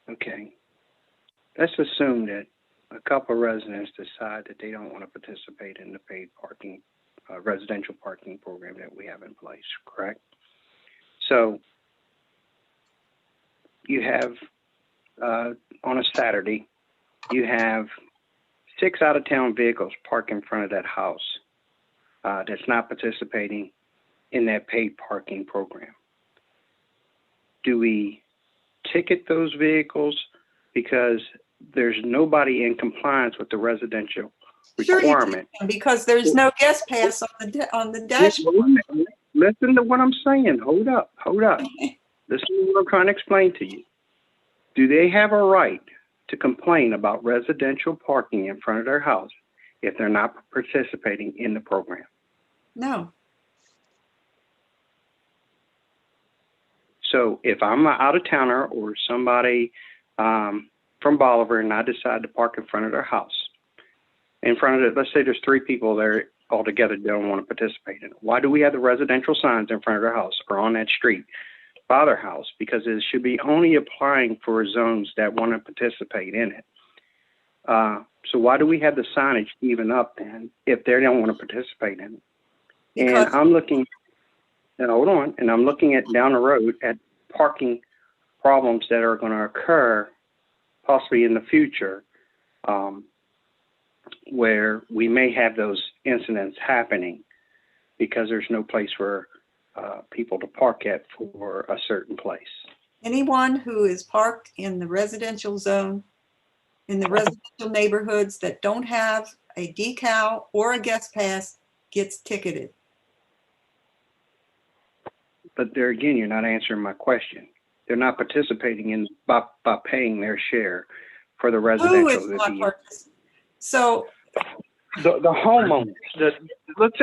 Okay. Let's assume that a couple of residents decide that they don't want to participate in the paid parking, residential parking program that we have in place, correct? So you have, on a Saturday, you have 6 out-of-town vehicles parked in front of that house that's not participating in that paid parking program. Do we ticket those vehicles because there's nobody in compliance with the residential Sure you requirement? can, because there's no guest pass on the Just dashboard. listen to what I'm saying. Hold up. Listen to what I'm trying to explain to you. Do they have a right to complain about residential parking in front of their house if they're not participating in the program? No. So if I'm an out-of-towner or somebody from Bolivar and I decide to park in front of their house, in front of it, let's say there's 3 people there all together that don't want to participate in it. Why do we have the residential signs in front of their house or on that street by their house? Because it should be only applying for zones that want to participate in it. So why do we have the signage even up then if they don't want to participate in it? Because And I'm looking, and hold on, and I'm looking at down the road at parking problems that are going to occur possibly in the future, where we may have those incidents happening because there's no place for people to park at for a certain place. anyone who is parked in the residential zone, in the residential neighborhoods that don't have a decal or a guest pass gets ticketed. But there again, you're not answering my question. They're not participating in by paying their share for the Who residential. is not participating? So The homeowners. Let's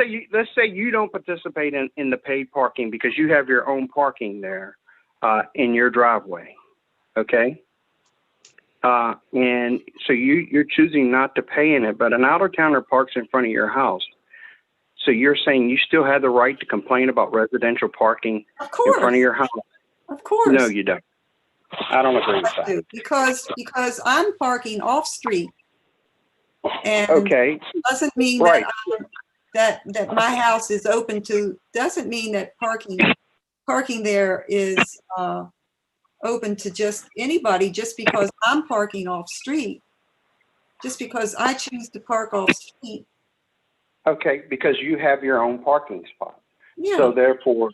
say you don't participate in the paid parking because you have your own parking there in your driveway, okay? And so you're choosing not to pay in it, but an out-of-towner parks in front of your house. So you're saying you still have the right to complain about residential parking of in front of course, your house? of course. No, you don't. I don't agree with I that. do, because I'm parking off street. And Okay, doesn't mean right. that my house is open to, doesn't mean that parking there is open to just anybody, just because I'm parking off street. Just because I choose to park off street. Okay, because you have your own parking spot. Yeah, So therefore,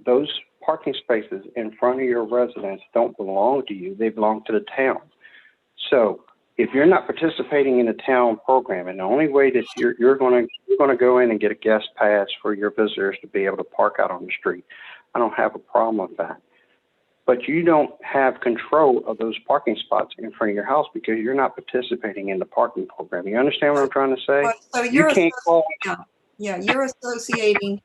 those parking spaces in front of your residence don't belong to you. They belong to the town. So if you're not participating in the town program, and the only way that you're going to go in and get a guest pass for your visitors to be able to park out on the street, I don't have a problem with that. But you don't have control of those parking spots in front of your house because you're not participating in the parking program. You understand what I'm trying to say? so You can't call. you're associating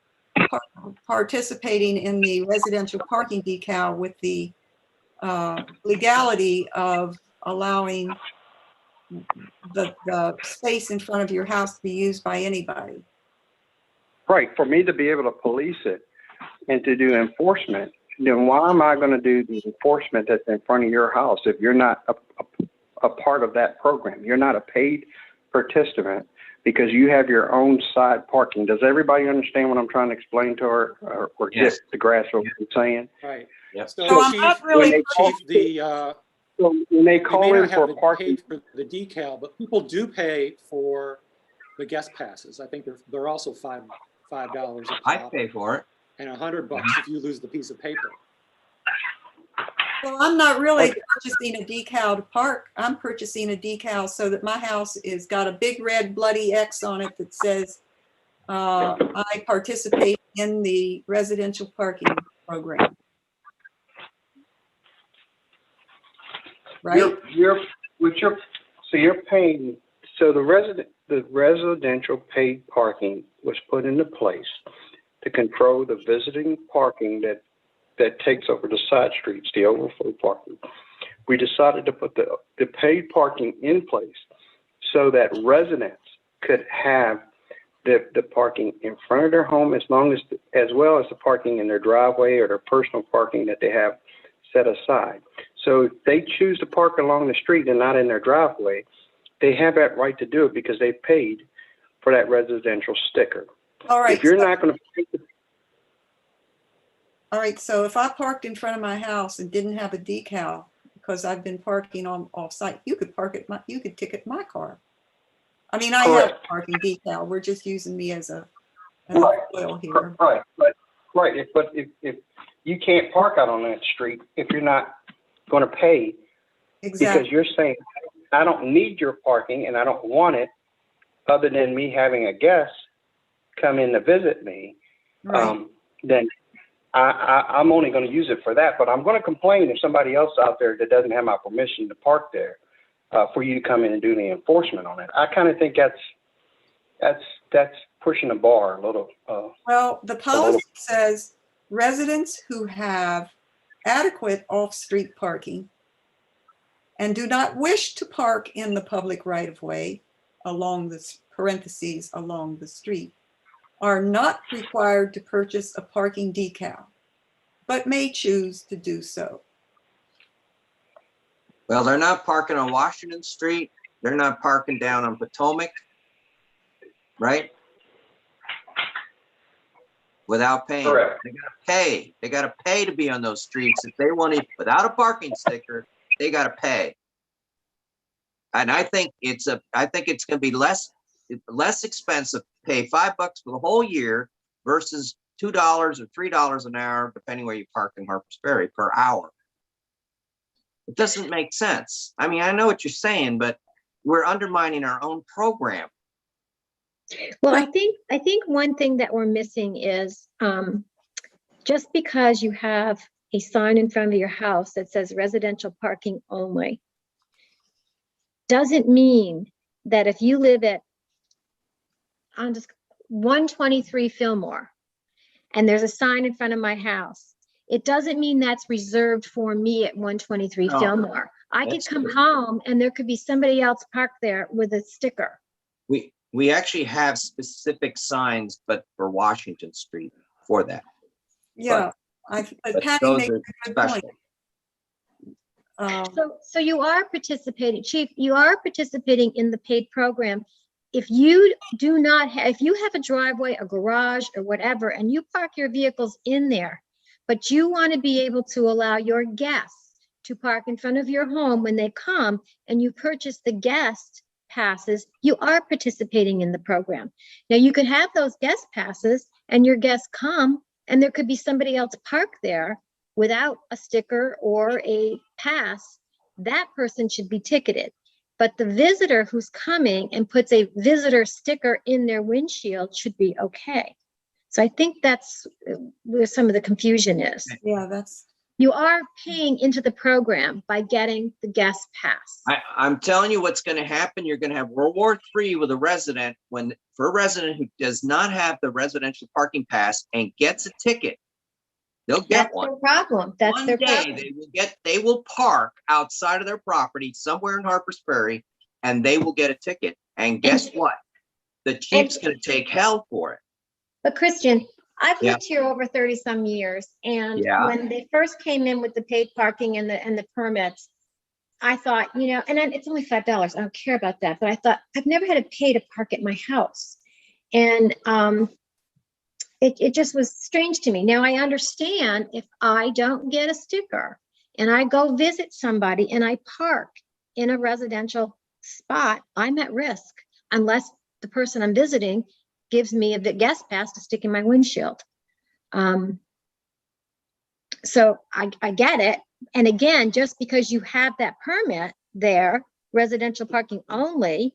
participating in the residential parking decal with the legality of allowing the space in front of your house to be used by anybody. Right, for me to be able to police it and to do enforcement, then why am I going to do the enforcement that's in front of your house if you're not a part of that program? You're not a paid participant because you have your own side parking. Does everybody understand what I'm trying to explain to her or Yes. get the grasp of what I'm saying? Right. Yep. So So I'm Chief, not really, Chief, So when they we call may in not for have parking, paid for the decal, but people do pay for the guest passes. I think they're also $5 a I pop pay for it. and $100 if you lose the piece of paper. well, I'm not really purchasing a decal to park. I'm purchasing a decal so that my house is got a big red bloody X on it that says I participate in the residential parking program. Right? So you're paying, so the residential paid parking was put into place to control the visiting parking that takes over the side streets, the overflow parking. we decided to put the paid parking in place so that residents could have the parking in front of their home as well as the parking in their driveway or their personal parking that they have set aside. So if they choose to park along the street and not in their driveway, they have that right to do it because they paid for that residential sticker. All right. If you're not going to pay All right, so if I parked in front of my house and didn't have a decal because I've been parking on off-site, you could you could ticket my car. I mean, I have a Correct. parking decal. We're just using me as a Right. foil here. Right, but if you can't park out on that street if you're not going to pay, because Exactly. you're saying I don't need your parking and I don't want it, other than me having a guest come in to visit me, Right. then I'm only going to use it for that. But I'm going to complain if somebody else out there that doesn't have my permission to park there, for you to come in and do the enforcement on it. I kind of think that's pushing the bar a little. Well, the policy says residents who have adequate off-street parking and do not wish to park in the public right-of-way along the parentheses along the street are not required to purchase a parking decal, but may choose to do so. Well, they're not parking on Washington Street. They're not parking down on Potomac, right? Without paying. Correct. They gotta pay. They gotta pay to be on those streets. If they want it without a parking sticker, they gotta pay. And I think it's gonna be less expensive to pay $5 for the whole year versus $2 or $3 an hour, depending where you park in Harpers Ferry, per hour. It doesn't make sense. I mean, I know what you're saying, but we're undermining our own program. Well, I think one thing that we're missing is just because you have a sign in front of your house that says residential parking only doesn't mean that if you live at 123 Fillmore and there's a sign in front of my house, it doesn't mean that's reserved for me at 123 No, Fillmore. I could that's come true. home and there could be somebody else parked there with a sticker. We actually have specific signs, but for Washington Street for that. Yeah, But Patty those makes are a good point. special. So you are participating, Chief, you are participating in the paid program. If you do not, if you have a driveway, a garage or whatever, and you park your vehicles in there, but you want to be able to allow your guests to park in front of your home when they come and you purchase the guest passes, you are participating in the program. Now you could have those guest passes and your guests come and there could be somebody else parked there without a sticker or a pass. That person should be ticketed. But the visitor who's coming and puts a visitor sticker in their windshield should be okay. So I think that's where some of the confusion is. Yeah, that's, You are paying into the program by getting the guest pass. I'm telling you what's going to happen. You're going to have World War III with a resident for a resident who does not have the residential parking pass and gets a ticket. They'll get That's one. their problem. That's One their day problem. they will park outside of their property somewhere in Harpers Ferry and they will get a ticket. And guess what? The chief's going to take hell for it. But Christian, I've Yeah. lived here over 30 some years. And Yeah. when they first came in with the paid parking and the permits, I thought, and then it's only $5. I don't care about that. But I thought I've never had to pay to park at my house. And it just was strange to me. Now I understand if I don't get a sticker and I go visit somebody and I park in a residential spot, I'm at risk unless the person I'm visiting gives me a guest pass to stick in my windshield. So I get it. And again, just because you have that permit there, residential parking only,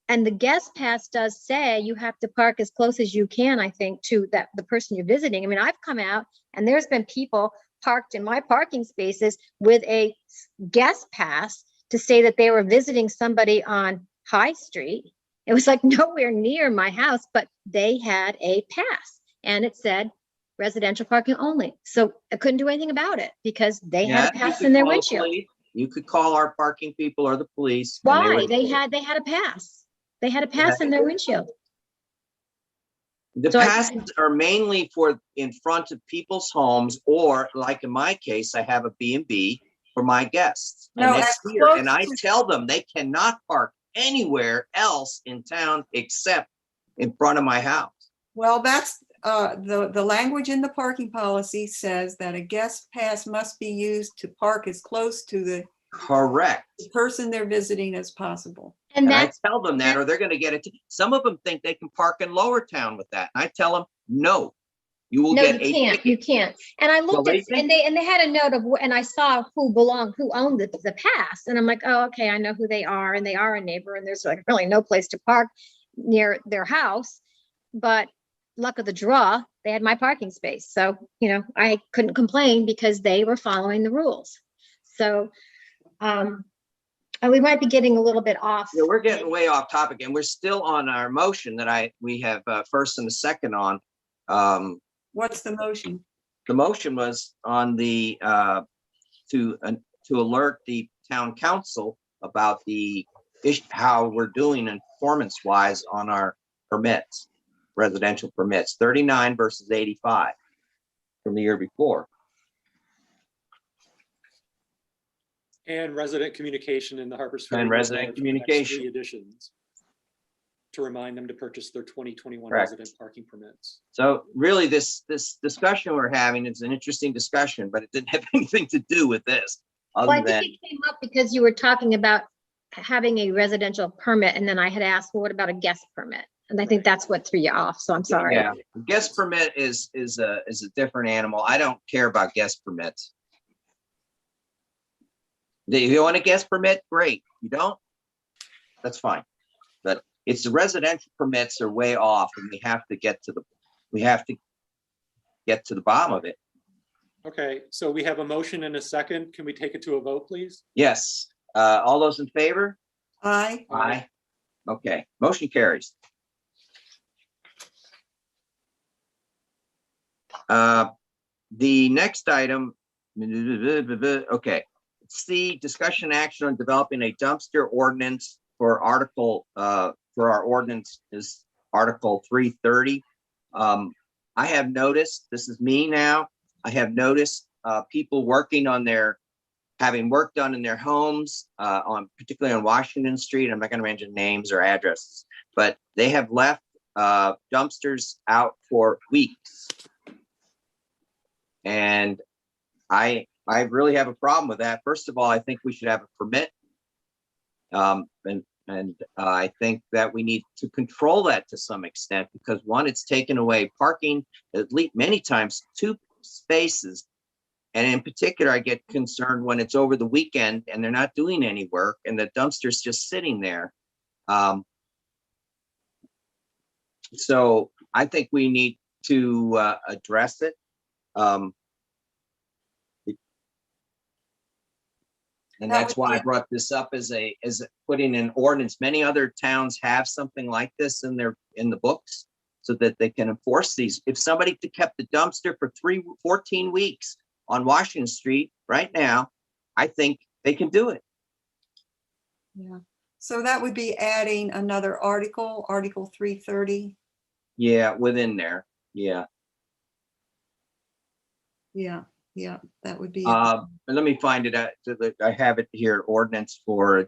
and the guest pass does say you have to park as close as you can, I think, to the person you're visiting. I mean, I've come out and there's been people parked in my parking spaces with a guest pass to say that they were visiting somebody on High Street. It was like nowhere near my house, but they had a pass and it said residential parking only. So I couldn't do anything about it because they had a pass in their windshield. You could call our parking people or the police. and Why? would- They had a pass. They had a pass in their windshield. The So I- passes are mainly for in front of people's homes, or like in my case, I have a B&B for my guests. And No, it's as here, and close I to- tell them they cannot park anywhere else in town except in front of my house. Well, that's, the language in the parking policy says that a guest pass must be used to park as close to the Correct. person they're visiting as possible. And And I that's, tell them that, or they're gonna get it. Some of them think they can park in Lower Town with that. And I tell them, no, you will no, get you a can't, ticket. you can't. And I looked they at, think- and they had a note of, and I saw who owned the pass. And I'm like, oh, okay, I know who they are, and they are a neighbor, and there's like really no place to park near their house. But luck of the draw, they had my parking space. So, I couldn't complain because they were following the rules. So, and we might be getting a little bit off. Yeah, we're getting way off topic, and we're still on our motion that we have first and a second on. What's the motion? The motion was on the to alert the town council about the how we're doing in performance wise on our permits, residential permits, 39 versus 85 from the year before. And resident communication in the Harpers Ferry. And resident newsletter for the next communication. 3 editions to remind them to purchase their 2021 Correct. resident parking permits. So really, this discussion we're having is an interesting discussion, but it didn't have anything to do with this. Well, I Other than, think it came up because you were talking about having a residential permit, and then I had asked, well, what about a guest permit? And I think that's what threw you off, so I'm sorry. yeah, guest permit is a different animal. I don't care about guest permits. If you want a guest permit, great. You don't, that's fine. But it's the residential permits are way off, and we have to get to the bottom of it. Okay, so we have a motion and a second. Can we take it to a vote, please? Yes, all those in favor? Aye. Aye. Okay, motion carries. The next item, okay. C, discussion action on developing a dumpster ordinance for our ordinance is Article 330. I have noticed, this is me now, I have noticed people working on having work done in their homes, particularly on Washington Street. I'm not going to mention names or addresses, but they have left dumpsters out for weeks. And I really have a problem with that. First of all, I think we should have a permit. And I think that we need to control that to some extent, because one, it's taken away parking, at least many times 2 spaces. And in particular, I get concerned when it's over the weekend and they're not doing any work and the dumpster's just sitting there. So I think we need to address it. And That that's would why I be- brought this up as putting an ordinance. Many other towns have something like this in the books so that they can enforce these. If somebody kept the dumpster for 14 weeks on Washington Street right now, I think they can do it. Yeah. So that would be adding another article, Article 330. Yeah, within there. Yeah. Yeah, that would be. Let me find it out. I have it here, ordinance for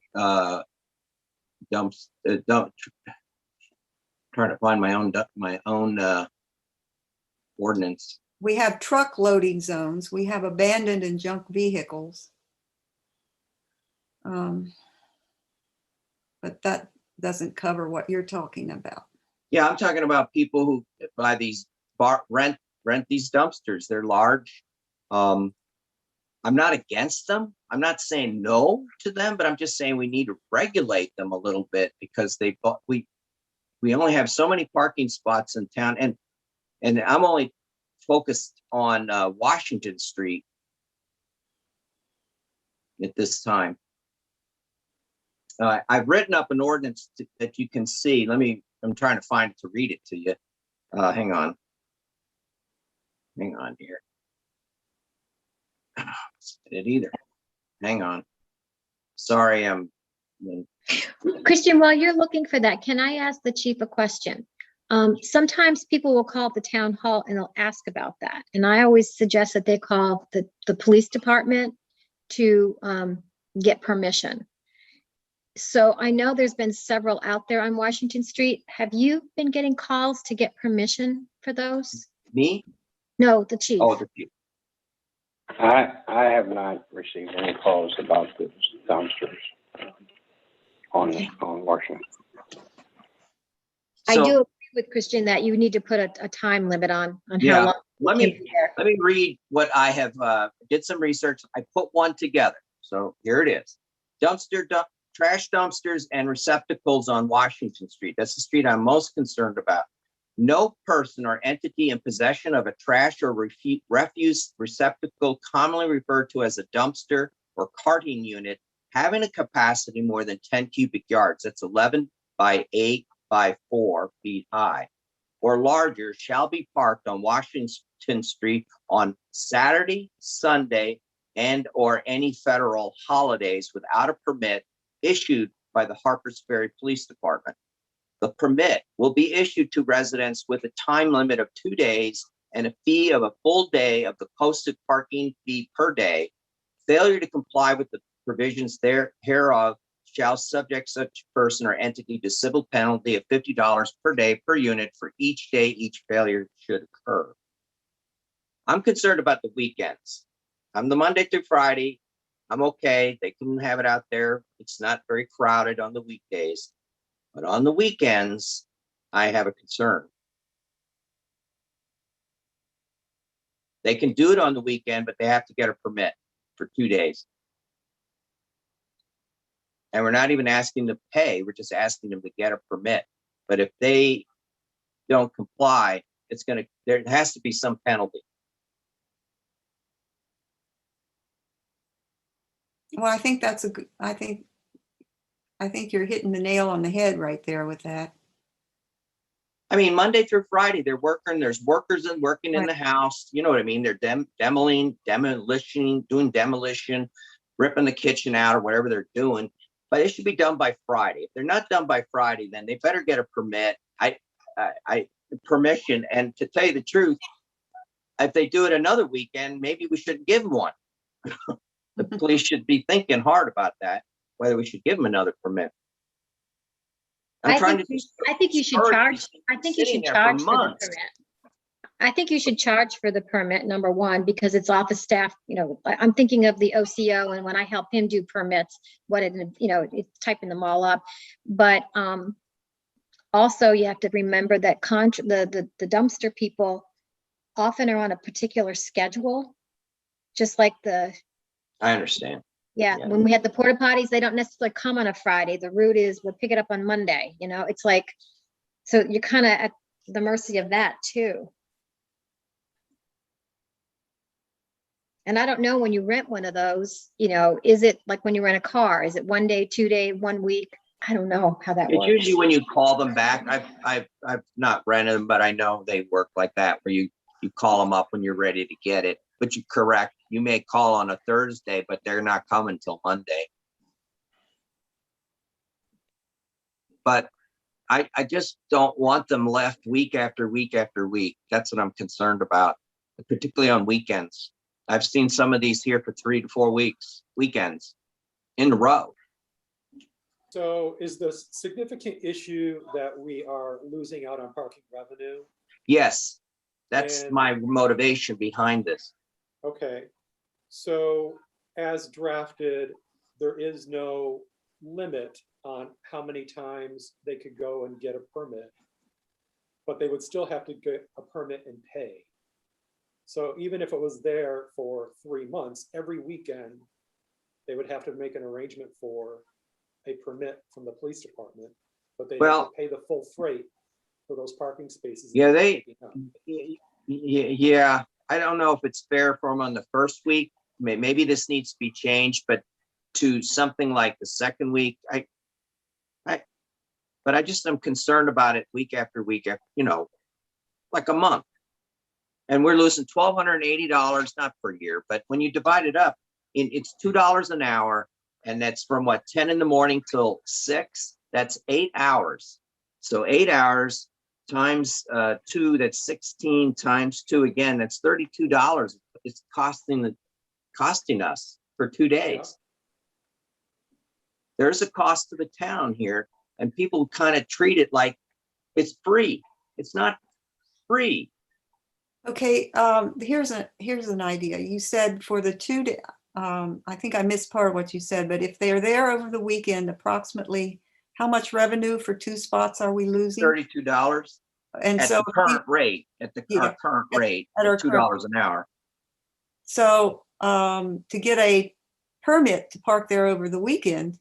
dumps, trying to find my own ordinance. We have truck loading zones. We have abandoned and junk vehicles. But that doesn't cover what you're talking about. Yeah, I'm talking about people who buy these rent these dumpsters. They're large. I'm not against them. I'm not saying no to them, but I'm just saying we need to regulate them a little bit, because we only have so many parking spots in town, and I'm only focused on Washington Street at this time. I've written up an ordinance that you can see. I'm trying to find it to read it to you. Hang on here. It either. Hang on. Sorry, Christian, while you're looking for that, can I ask the chief a question? Sometimes people will call the town hall and they'll ask about that. And I always suggest that they call the police department to get permission. So I know there's been several out there on Washington Street. Have you been getting calls to get permission for those? me? No, the chief. Oh, I have not received any calls about the dumpsters on Washington. I so do agree with Christian that you need to put a time limit on Yeah, how long. let it me can be there. let me read what I have, did some research. I put one together. So here it is. Trash dumpsters and receptacles on Washington Street. That's the street I'm most concerned about. No person or entity in possession of a trash or refuse receptacle, commonly referred to as a dumpster or carting unit, having a capacity more than 10 cubic yards, that's 11 by 8 by 4 feet high, or larger, shall be parked on Washington Street on Saturday, Sunday, and or any federal holidays without a permit issued by the Harpers Ferry Police Department. The permit will be issued to residents with a time limit of 2 days and a fee of a full day of the posted parking fee per day. Failure to comply with the provisions hereof shall subject such person or entity to civil penalty of $50 per day per unit for each day each failure should occur. I'm concerned about the weekends. I'm the Monday through Friday. I'm okay. They can have it out there. It's not very crowded on the weekdays. But on the weekends, I have a concern. They can do it on the weekend, but they have to get a permit for 2 days. And we're not even asking them to pay. We're just asking them to get a permit. But if they don't comply, there has to be some penalty. Well, I think that's I think you're hitting the nail on the head right there with that. I mean, Monday through Friday, they're working. There's workers working in the house. You know what I mean? They're doing demolition, ripping the kitchen out or whatever they're doing. But it should be done by Friday. If they're not done by Friday, then they better get a permit. Permission. And to tell you the truth, if they do it another weekend, maybe we shouldn't give them one. The police should be thinking hard about that, whether we should give them another permit. I think you should charge. I think you should charge for the permit. I think you should charge for the permit, number one, because it's office staff. You know, I'm thinking of the OCO, and when I help him do permits, it's typing them all up. But also, you have to remember that the dumpster people often are on a particular schedule, just like I understand. Yeah, when we had the porta potties, they don't necessarily come on a Friday. The route is we'll pick it up on Monday. You know, it's like, so you're kind of at the mercy of that too. And I don't know, when you rent one of those, is it like when you rent a car? Is it 1 day, 2 day, 1 week? I don't know how that It's works. usually when you call them back. I've not rented them, but I know they work like that, where you call them up when you're ready to get it. But you're correct. You may call on a Thursday, but they're not coming till Monday. But I just don't want them left week after week after week. That's what I'm concerned about, particularly on weekends. I've seen some of these here for 3 to 4 weekends in a row. So is the significant issue that we are losing out on parking revenue? Yes, that's And- my motivation behind this. Okay, so as drafted, there is no limit on how many times they could go and get a permit, but they would still have to get a permit and pay. So even if it was there for 3 months, every weekend, they would have to make an arrangement for a permit from the police department, but they have to pay the full freight for those parking spaces. Yeah, yeah, I don't know if it's fair for them on the first week. Maybe this needs to be changed, but to something like the second week, but I just am concerned about it week after week, like a month. And we're losing $1,280, not per year, but when you divide it up, it's $2 an hour. And that's from what, 10 in the morning till 6? That's 8 hours. So 8 hours times 2, that's 16 times 2. Again, that's $32. It's costing us for 2 days. There's a cost to the town here, and people kind of treat it like it's free. It's not free. Okay, here's an idea. You said for the 2 day, I think I missed part of what you said, but if they're there over the weekend, approximately how much revenue for 2 spots are we losing? $32 And at so, the current rate, at the Yeah, current rate, at our at $2 an hour. so to get a permit to park there over the weekend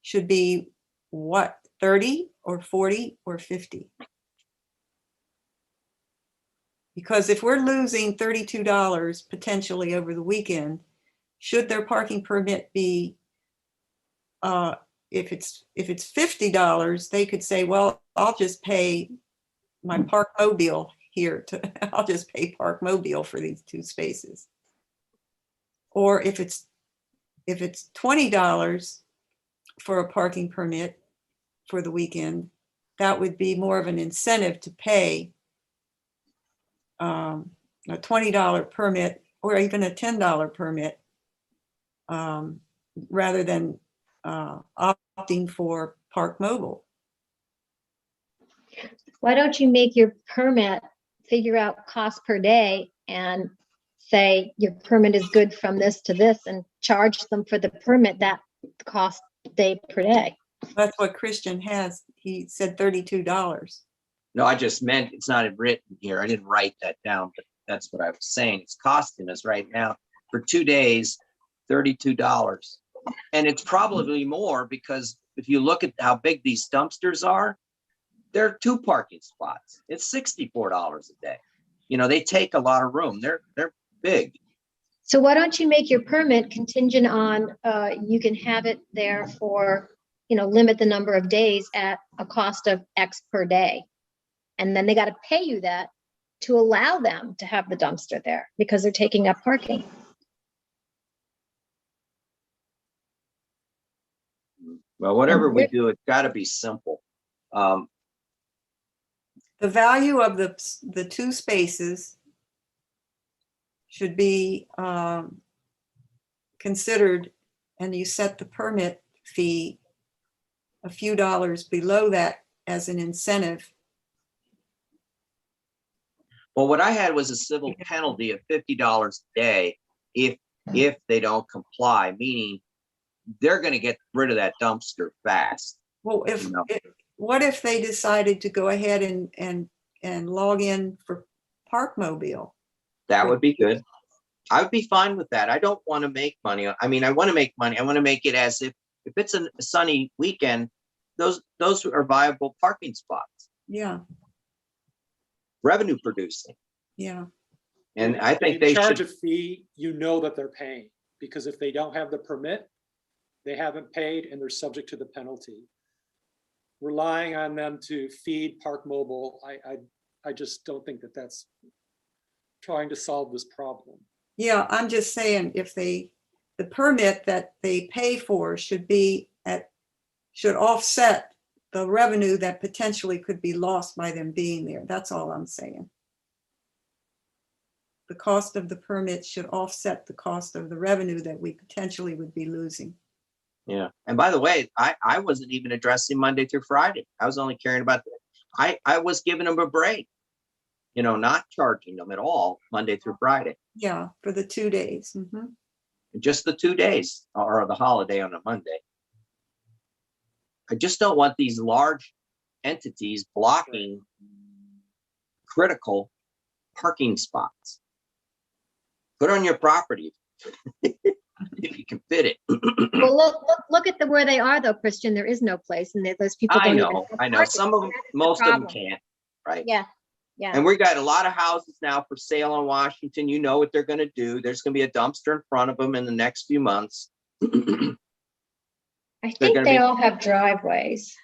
should be what, 30 or 40 or 50? Because if we're losing $32 potentially over the weekend, should their parking permit be, if it's $50, they could say, well, I'll just pay my Park Mobile here I'll just pay Park Mobile for these 2 spaces. Or if it's $20 for a parking permit for the weekend, that would be more of an incentive to pay a $20 permit or even a $10 permit rather than opting for Park Mobile. Why don't you make your permit, figure out cost per day and say your permit is good from this to this and charge them for the permit that cost day per day? That's what Christian has. He said $32. No, I just meant it's not written here. I didn't write that down, but that's what I was saying. It's costing us right now for 2 days, $32. And it's probably more because if you look at how big these dumpsters are, they're 2 parking spots. It's $64 a day. You know, they take a lot of room. They're big. So why don't you make your permit contingent on, you can have it there for, limit the number of days at a cost of X per day. And then they got to pay you that to allow them to have the dumpster there because they're taking up parking. Well, whatever we do, it's got to be simple. The value of the 2 spaces should be considered, and you set the permit fee a few dollars below that as an incentive. Well, what I had was a civil penalty of $50 a day if they don't comply, meaning they're going to get rid of that dumpster fast. Well, what if they decided to go ahead and log in for Park Mobile? That would be good. I would be fine with that. I don't want to make money. I mean, I want to make money. I want to make it as if it's a sunny weekend, those are viable parking spots, Yeah, revenue producing. yeah. And I think They they charge should. a fee, that they're paying, because if they don't have the permit, they haven't paid and they're subject to the penalty. Relying on them to feed Park Mobile, I just don't think that that's trying to solve this problem. Yeah, I'm just saying if the permit that they pay for should offset the revenue that potentially could be lost by them being there. That's all I'm saying. The cost of the permit should offset the cost of the revenue that we potentially would be losing. Yeah. And by the way, I wasn't even addressing Monday through Friday. I was only caring about I was giving them a break, not charging them at all Monday through Friday. Yeah, for the 2 days. Mhm. Just the 2 days or the holiday on a Monday. I just don't want these large entities blocking critical parking spots. Put on your property if you can fit it. Well, look at where they are though, Christian. There is no place and those people I don't even know. have parking. Some of them, That's the most of them problem. can't, right? Yeah, yeah. And we got a lot of houses now for sale on Washington. You know what they're going to do. There's going to be a dumpster in front of them in the next few months. I They're think gonna they be- all have driveways,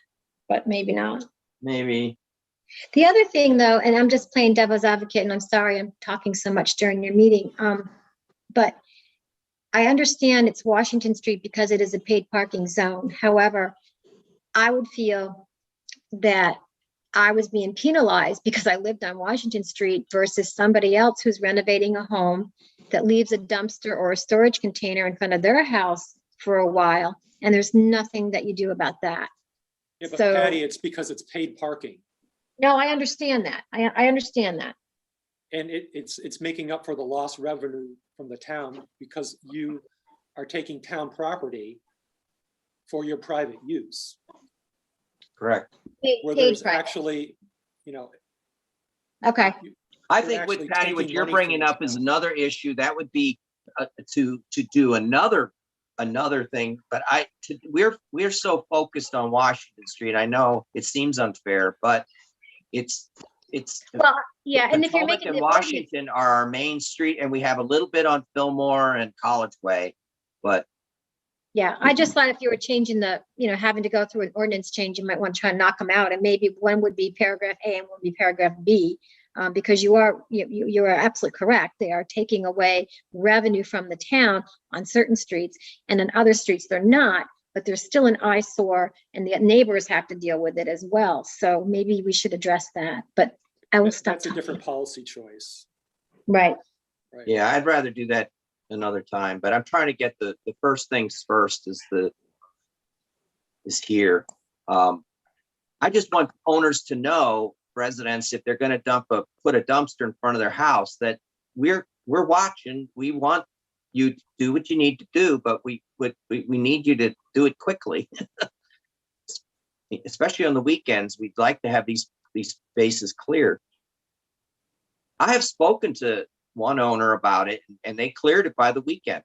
but maybe not. Maybe. The other thing though, and I'm just playing devil's advocate and I'm sorry I'm talking so much during your meeting, but I understand it's Washington Street because it is a paid parking zone. However, I would feel that I was being penalized because I lived on Washington Street versus somebody else who's renovating a home that leaves a dumpster or a storage container in front of their house for a while, and there's nothing that you do about that. Yeah, but So- Patty, it's because it's paid parking. No, I understand that. I understand that. And it's making up for the lost revenue from the town because you are taking town property for your private use, Correct. where Paid there's private. actually, you know, Okay, I We're think with actually Patty, what taking you're money bringing from up this is town. another issue. That would be to do another thing. But we're so focused on Washington Street. I know it seems unfair, but it's well, yeah, and if you're Potomac making and the ordinance, Washington are our main street, and we have a little bit on Fillmore and College Way. But yeah, I just thought if you were changing the, having to go through an ordinance change, you might want to try and knock them out, and maybe one would be paragraph A and one would be paragraph B. Because you are absolutely correct. They are taking away revenue from the town on certain streets, and on other streets they're not, but there's still an eyesore, and the neighbors have to deal with it as well. So maybe we should address that, but I will stop. that's a different policy choice. Right. Right. yeah, I'd rather do that another time. But I'm trying to get the first things first is here. I just want owners to know, residents, if they're going to put a dumpster in front of their house, that we're watching. We want you to do what you need to do, but we need you to do it quickly. Especially on the weekends, we'd like to have these spaces cleared. I have spoken to one owner about it, and they cleared it by the weekend.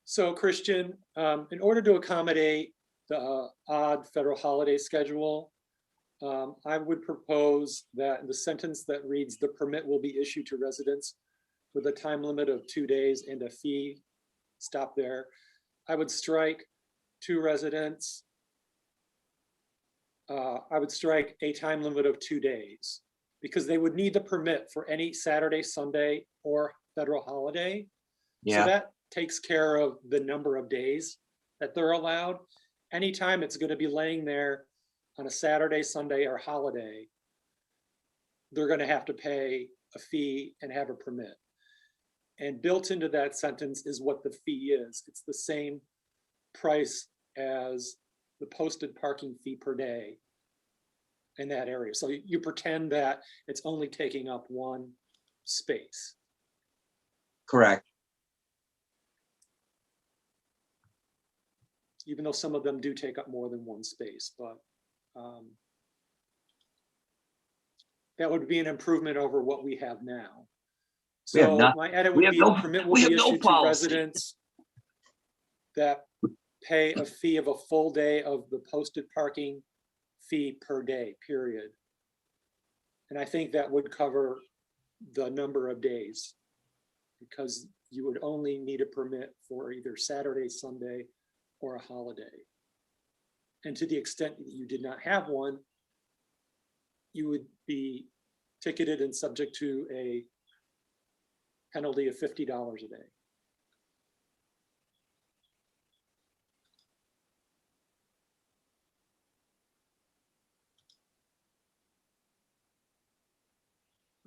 So Christian, in order to accommodate the odd federal holiday schedule, I would propose that the sentence that reads, "The permit will be issued to residents with a time limit of 2 days and a fee," stop there. I would strike "to residents." I would strike "a time limit of 2 days," because they would need the permit for any Saturday, Sunday, or federal holiday. So Yeah, that takes care of the number of days that they're allowed. Anytime it's going to be laying there on a Saturday, Sunday, or holiday, they're going to have to pay a fee and have a permit. And built into that sentence is what the fee is. It's the same price as the posted parking fee per day in that area. So you pretend that it's only taking up one space. correct. Even though some of them do take up more than one space, but that would be an improvement over what we have now. We have So not- my edit we would have be no- the permit will we be have no issued to policy. residents that pay a fee of a full day of the posted parking fee per day, period. And I think that would cover the number of days, because you would only need a permit for either Saturday, Sunday, or a holiday. And to the extent that you did not have one, you would be ticketed and subject to a penalty of $50 a day.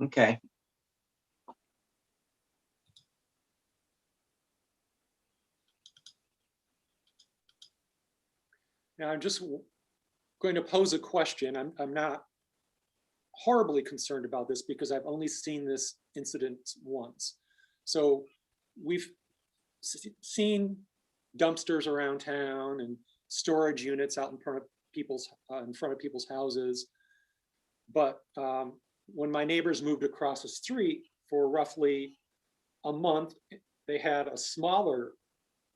Okay. Now, I'm just going to pose a question. I'm not horribly concerned about this because I've only seen this incident once. So we've seen dumpsters around town and storage units out in front of people's houses. But when my neighbors moved across the street for roughly a month, they had a smaller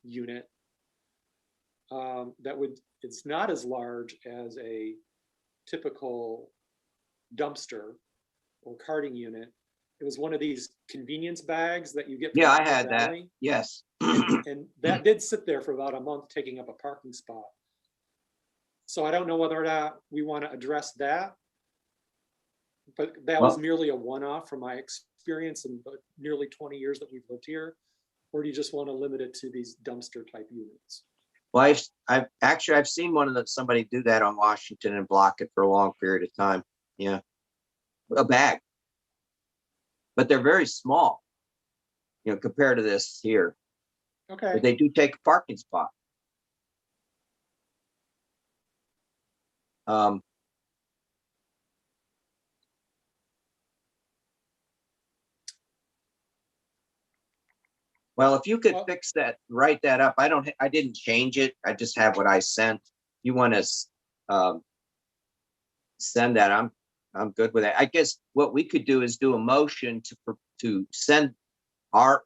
unit it's not as large as a typical dumpster or carting unit. It was one of these convenience bags that you get. from Yeah, I Apple had that. Valley. Yes. And that did sit there for about a month, taking up a parking spot. So I don't know whether or not we want to address that. But that was Well- merely a one-off from my experience. experience in the nearly 20 years that we've lived here? Or do you just want to limit it to these dumpster type units? Well, I've seen somebody do that on Washington and block it for a long period of time. Yeah. A bag. But they're very small, compared to this here. Okay. But they do take a parking spot. Well, if you could Well- fix that, write that up. I didn't change it. I just have what I sent. You want to send that? I'm good with that. I guess what we could do is do a motion to send our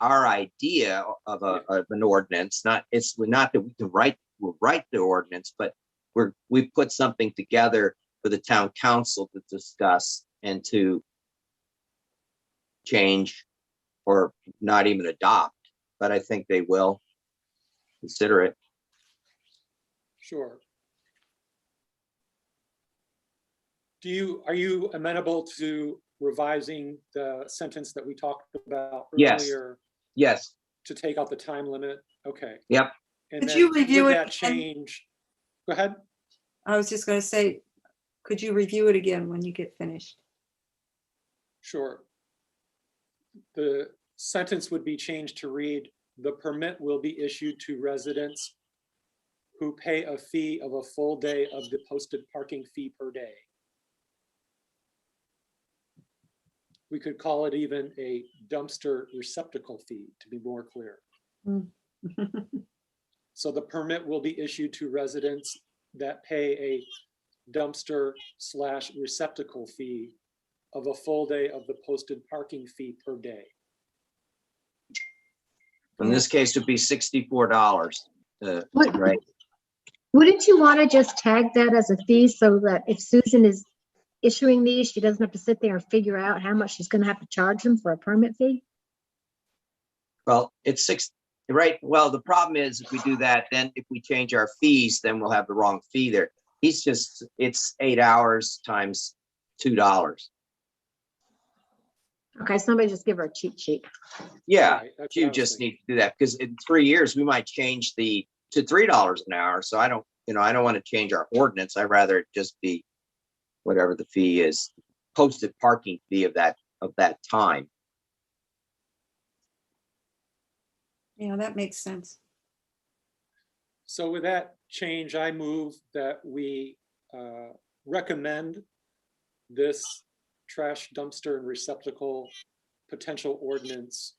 idea of an ordinance. It's not that we can we'll write the ordinance, but we put something together for the town council to discuss and to change or not even adopt, but I think they will consider it. Sure. Are you amenable to revising the sentence that we talked about Yes. earlier Yes, to take out the time limit? Okay. Yep. And Could then you review would it that again? change? Go ahead. I was just gonna say, could you review it again when you get finished? Sure. The sentence would be changed to read, the permit will be issued to residents who pay a fee of a full day of the posted parking fee per day. We could call it even a dumpster receptacle fee, to be more clear. So the permit will be issued to residents that pay a dumpster/receptacle fee of a full day of the posted parking fee per day. in this case, it'd be $64. What- Right. Wouldn't you want to just tag that as a fee so that if Susan is issuing these, she doesn't have to sit there and figure out how much she's going to have to charge them for a permit fee? Well, it's right. Well, the problem is if we do that, then if we change our fees, then we'll have the wrong fee there. It's 8 hours times $2. Okay, somebody just give her a cheat sheet. Yeah, Right, that's what I you was just thinking. need to do that because in 3 years, we might change to $3 an hour. So I don't want to change our ordinance. I'd rather it just be whatever the fee is, posted parking fee of that time. Yeah, that makes sense. So with that change, I move that we recommend this trash dumpster and receptacle potential ordinance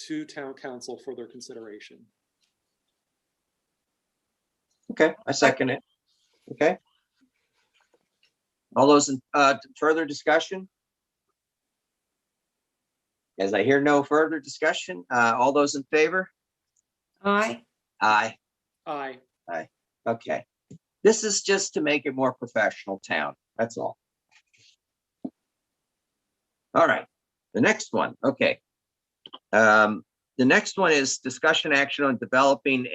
to town council for their consideration. Okay, I second it. Okay. All those in further discussion? As I hear no further discussion, all those in favor? Aye. Aye. Aye. Okay. This is just to make it more professional town. That's all. All right. The next one. Okay. The next one is discussion action on developing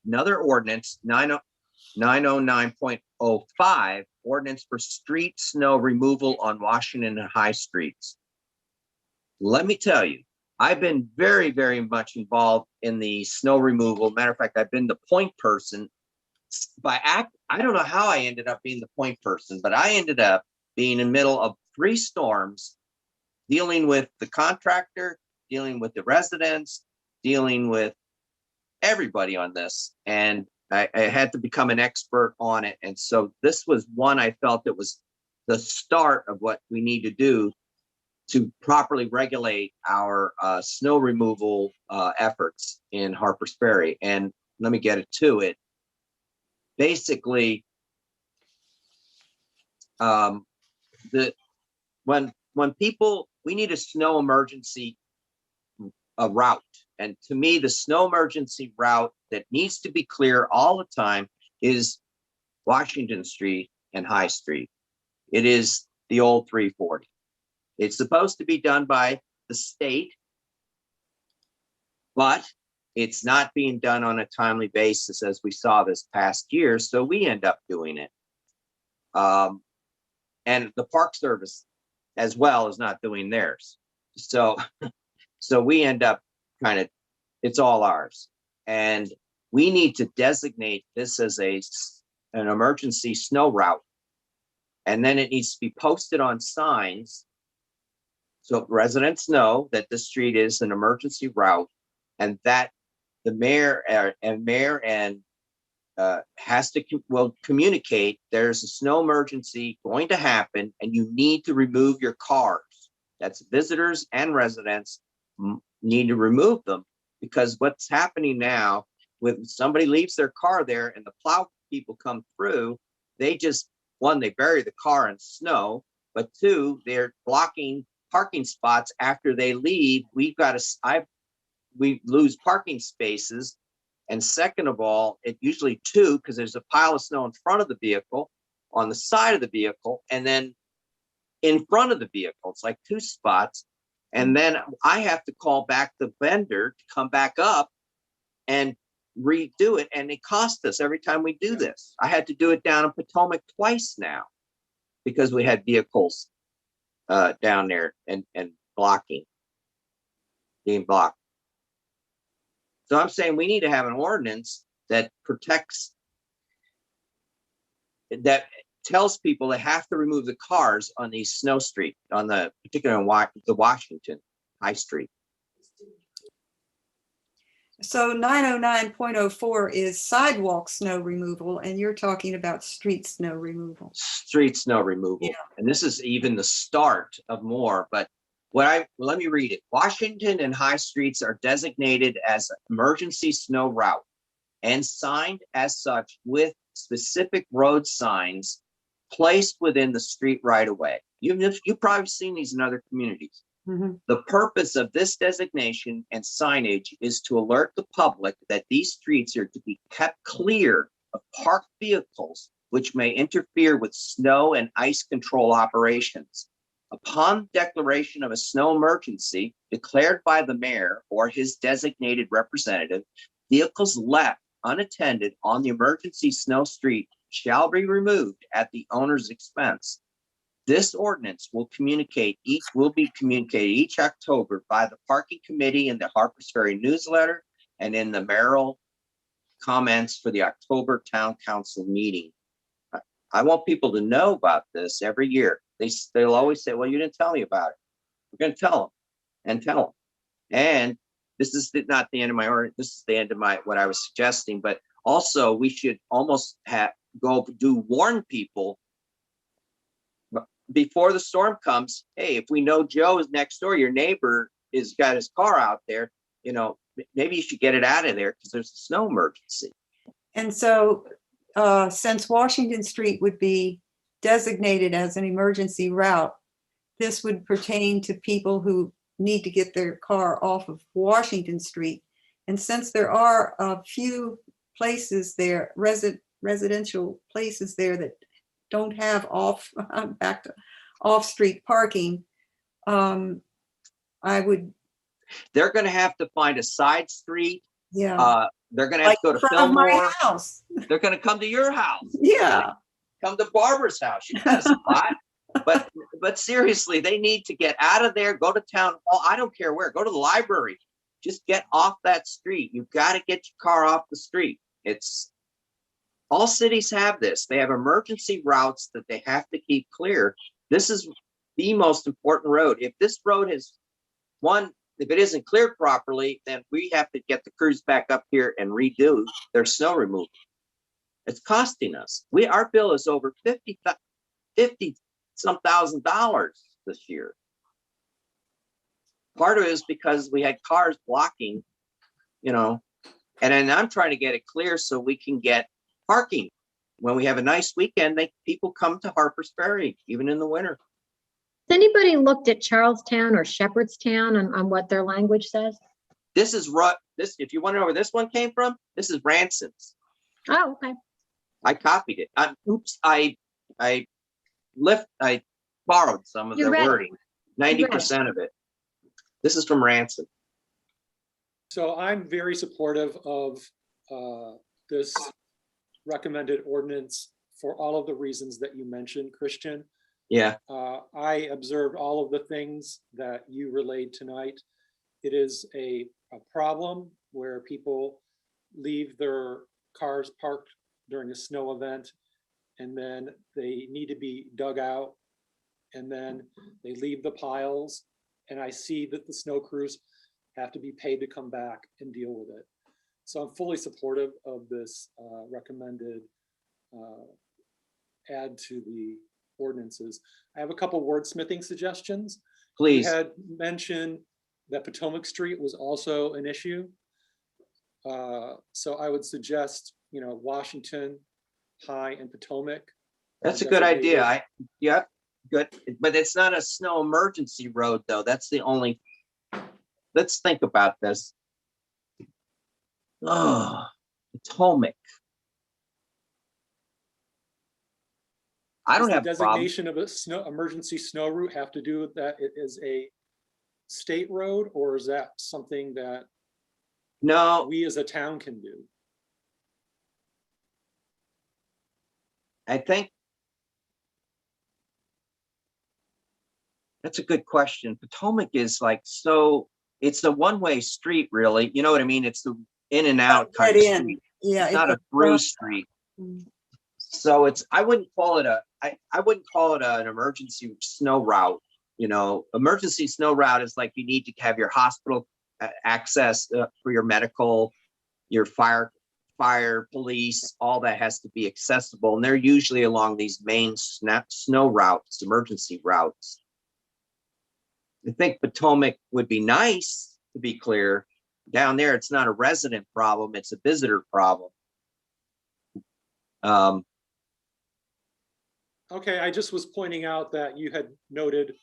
another ordinance, 909.05, ordinance for street snow removal on Washington and High Streets. Let me tell you, I've been very, very much involved in the snow removal. Matter of fact, I've been the point person I don't know how I ended up being the point person, but I ended up being in the middle of 3 storms, dealing with the contractor, dealing with the residents, dealing with everybody on this. And I had to become an expert on it. And so this was one I felt that was the start of what we need to do to properly regulate our snow removal efforts in Harpers Ferry. And let me get it to it. Basically, when people, we need a snow emergency route. And to me, the snow emergency route that needs to be clear all the time is Washington Street and High Street. It is the old 340. It's supposed to be done by the state, but it's not being done on a timely basis as we saw this past year. So we end up doing it. And the Park Service as well as not doing theirs. So, so we end up kind of, it's all ours. And we need to designate this as an emergency snow route. And then it needs to be posted on signs, so residents know that the street is an emergency route, and that the mayor will communicate there's a snow emergency going to happen and you need to remove your cars. That's visitors and residents need to remove them, because what's happening now, when somebody leaves their car there and the plow people come through, they just, one, they bury the car in snow, but two, they're blocking parking spots after they leave. We lose parking spaces. And second of all, it usually two, because there's a pile of snow in front of the vehicle, on the side of the vehicle, and then in front of the vehicle. It's like two spots. And then I have to call back the vendor to come back up and redo it. And it costs us every time we do this. I had to do it down in Potomac twice now because we had vehicles down there and being blocked. So I'm saying we need to have an ordinance that protects, that tells people they have to remove the cars on these snow street, on the particular the Washington High Street. So 909.04 is sidewalk snow removal, and you're talking about street snow removal. Street snow removal. Yeah. And this is even the start of more, but let me read it. Washington and High Streets are designated as emergency snow route and signed as such with specific road signs placed within the street right of way. You've probably seen these in other communities. Mhm. The purpose of this designation and signage is to alert the public that these streets are to be kept clear of parked vehicles which may interfere with snow and ice control operations. Upon declaration of a snow emergency declared by the mayor or his designated representative, vehicles left unattended on the emergency snow street shall be removed at the owner's expense. This ordinance will be communicated each October by the parking committee in the Harpers Ferry newsletter and in the mayoral comments for the October town council meeting. I want people to know about this every year. They'll always say, well, you didn't tell me about it. We're going to tell them and tell them. And this is not the end of my ordinance. This is the end of what I was suggesting, but also we should almost warn people before the storm comes. Hey, if we know Joe is next door, your neighbor is got his car out there, maybe you should get it out of there because there's a snow emergency. And so since Washington Street would be designated as an emergency route, this would pertain to people who need to get their car off of Washington Street. And since there are a few places there, residential places there that don't have off-street parking, I would. They're going to have to find a side street. Yeah. They're going to have to go to Fillmore. House. They're going to come to your house. Yeah. Come to Barbara's house. She got a spot. But seriously, they need to get out of there, go to town hall. I don't care where, go to the library. Just get off that street. You've got to get your car off the street. All cities have this. They have emergency routes that they have to keep clear. This is the most important road. If this road if it isn't cleared properly, then we have to get the crews back up here and redo their snow removal. It's costing us. Our bill is over $50-some thousand this year. Part of it is because we had cars blocking, and then I'm trying to get it clear so we can get parking. When we have a nice weekend, people come to Harpers Ferry, even in the winter. Has anybody looked at Charlestown or Shepherdstown on what their language says? This is if you want to know where this one came from, this is Ranson's. Oh, okay. I copied it. I borrowed some of You the read it. wording, 90% of it. This is from Ranson. So I'm very supportive of this recommended ordinance for all of the reasons that you mentioned, Christian. Yeah, I observed all of the things that you relayed tonight. It is a problem where people leave their cars parked during a snow event, and then they need to be dug out, and then they leave the piles, and I see that the snow crews have to be paid to come back and deal with it. So I'm fully supportive of this recommended add to the ordinances. I have a couple wordsmithing suggestions. You please. had mentioned that Potomac Street was also an issue. So I would suggest, Washington, High, and Potomac. That's a good idea. Yeah, good. But it's not a snow emergency road, though. That's the only, let's think about this. Oh, Potomac. I don't have the a problem. designation of a emergency snow route have to do with that it is a state road, or is that something that No, we as a town can do? I think that's a good question. Potomac is like, so it's a one-way street, really. You know what I mean? It's the in and out kind of Dead end. street. Yeah. It's not a through street. Mm. So I wouldn't call it I wouldn't call it an emergency snow route. Emergency snow route is like you need to have your hospital access for your medical, your fire, police, all that has to be accessible. And they're usually along these main snow routes, emergency routes. I think Potomac would be nice, to be clear. Down there, it's not a resident problem, it's a visitor problem. Okay, I just was pointing out that you had noted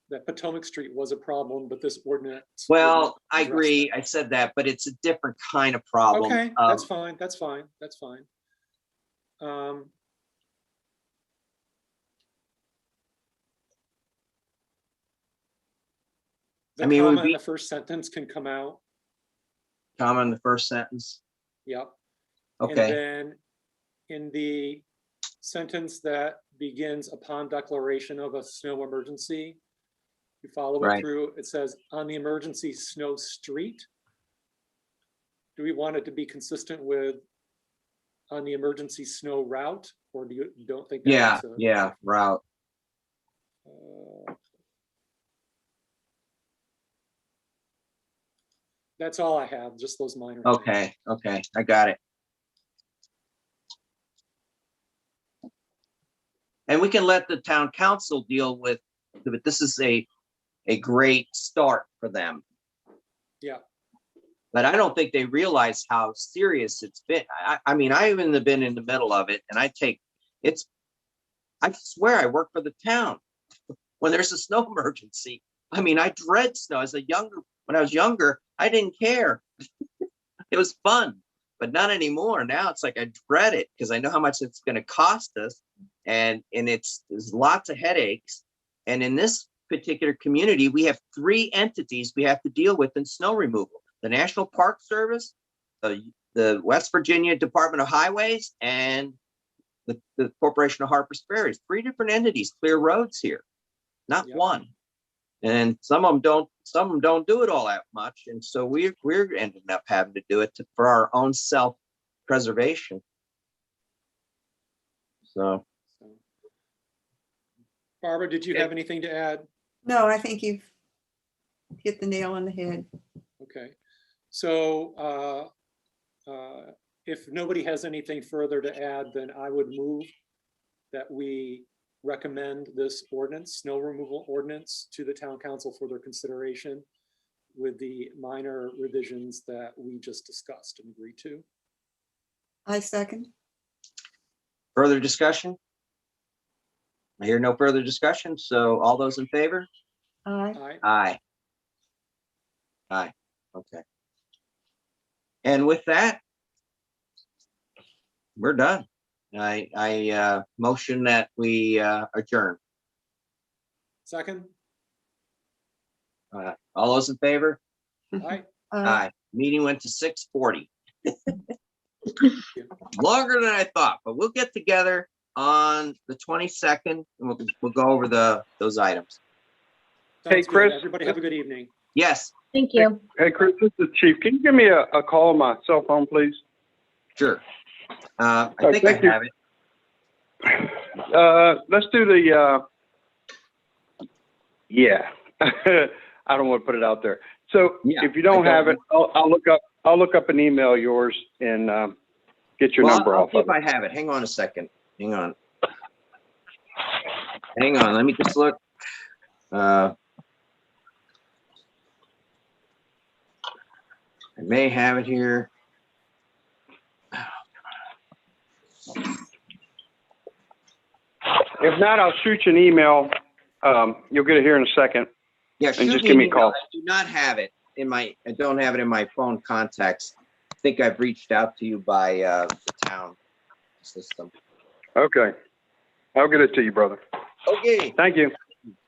that Potomac Street was a problem, but this ordinance. Well, I address agree. that. I said that, but it's a different kind of problem. Okay, that's fine, that's fine, that's fine. The I mean, it would comma in be- the first sentence can come out, Comma in the first sentence. yep. Okay, And then in the sentence that begins upon declaration of a snow emergency, you follow it Right. through, it says on the emergency snow street. Do we want it to be consistent with on the emergency snow route, or do you don't think? yeah, That's yeah, route. That's all I have, just those minor things. Okay, I got it. And we can let the town council deal with, but this is a great start for them. Yeah. But I don't think they realize how serious it's been. I mean, I even have been in the middle of it, and I swear I work for the town when there's a snow emergency. I mean, I dread snow. When I was younger, I didn't care. It was fun, but not anymore. Now it's like I dread it because I know how much it's going to cost us, and there's lots of headaches. And in this particular community, we have 3 entities we have to deal with in snow removal: the National Park Service, the West Virginia Department of Highways, and the Corporation of Harpers Ferry. 3 different entities clear roads here, not Yep. one. And some of them don't do it all that much, and so we're ending up having to do it for our own self-preservation. So, So. Barbara, did you have anything to add? No, I think you've hit the nail on the head. Okay, so if nobody has anything further to add, then I would move that we recommend this ordinance, snow removal ordinance, to the town council for their consideration with the minor revisions that we just discussed and agreed to. I second. further discussion? I hear no further discussion, so all those in favor? Aye. Aye. Aye, okay. And with that, we're done. I motion that we adjourn. Second? All those in favor? Aye. Aye. Meeting went to 6:40. Longer than I thought, but we'll get together on the 22nd, and we'll go over those items. Hey, Sounds good. Chris. Everybody have a good evening. Yes, Thank you. Hey, Chris, this is Chief. Can you give me a call on my cell phone, please? sure. I Oh, think I thank you. have it. Let's do the, yeah. I don't want to put it out there. So Yeah, if you don't I have it, I'll look up and email yours and get your Well, number I'll off see of if it. I have it. Hang on a second. Hang on. Hang on, let me just look. I may have it here. If not, I'll shoot you an email. You'll get it here in a second. Yeah, And shoot just give me a an email. call. I do not have it I don't have it in my phone contacts. I think I've reached out to you by the town system. Okay. I'll get it to you, brother. Okay, Thank you.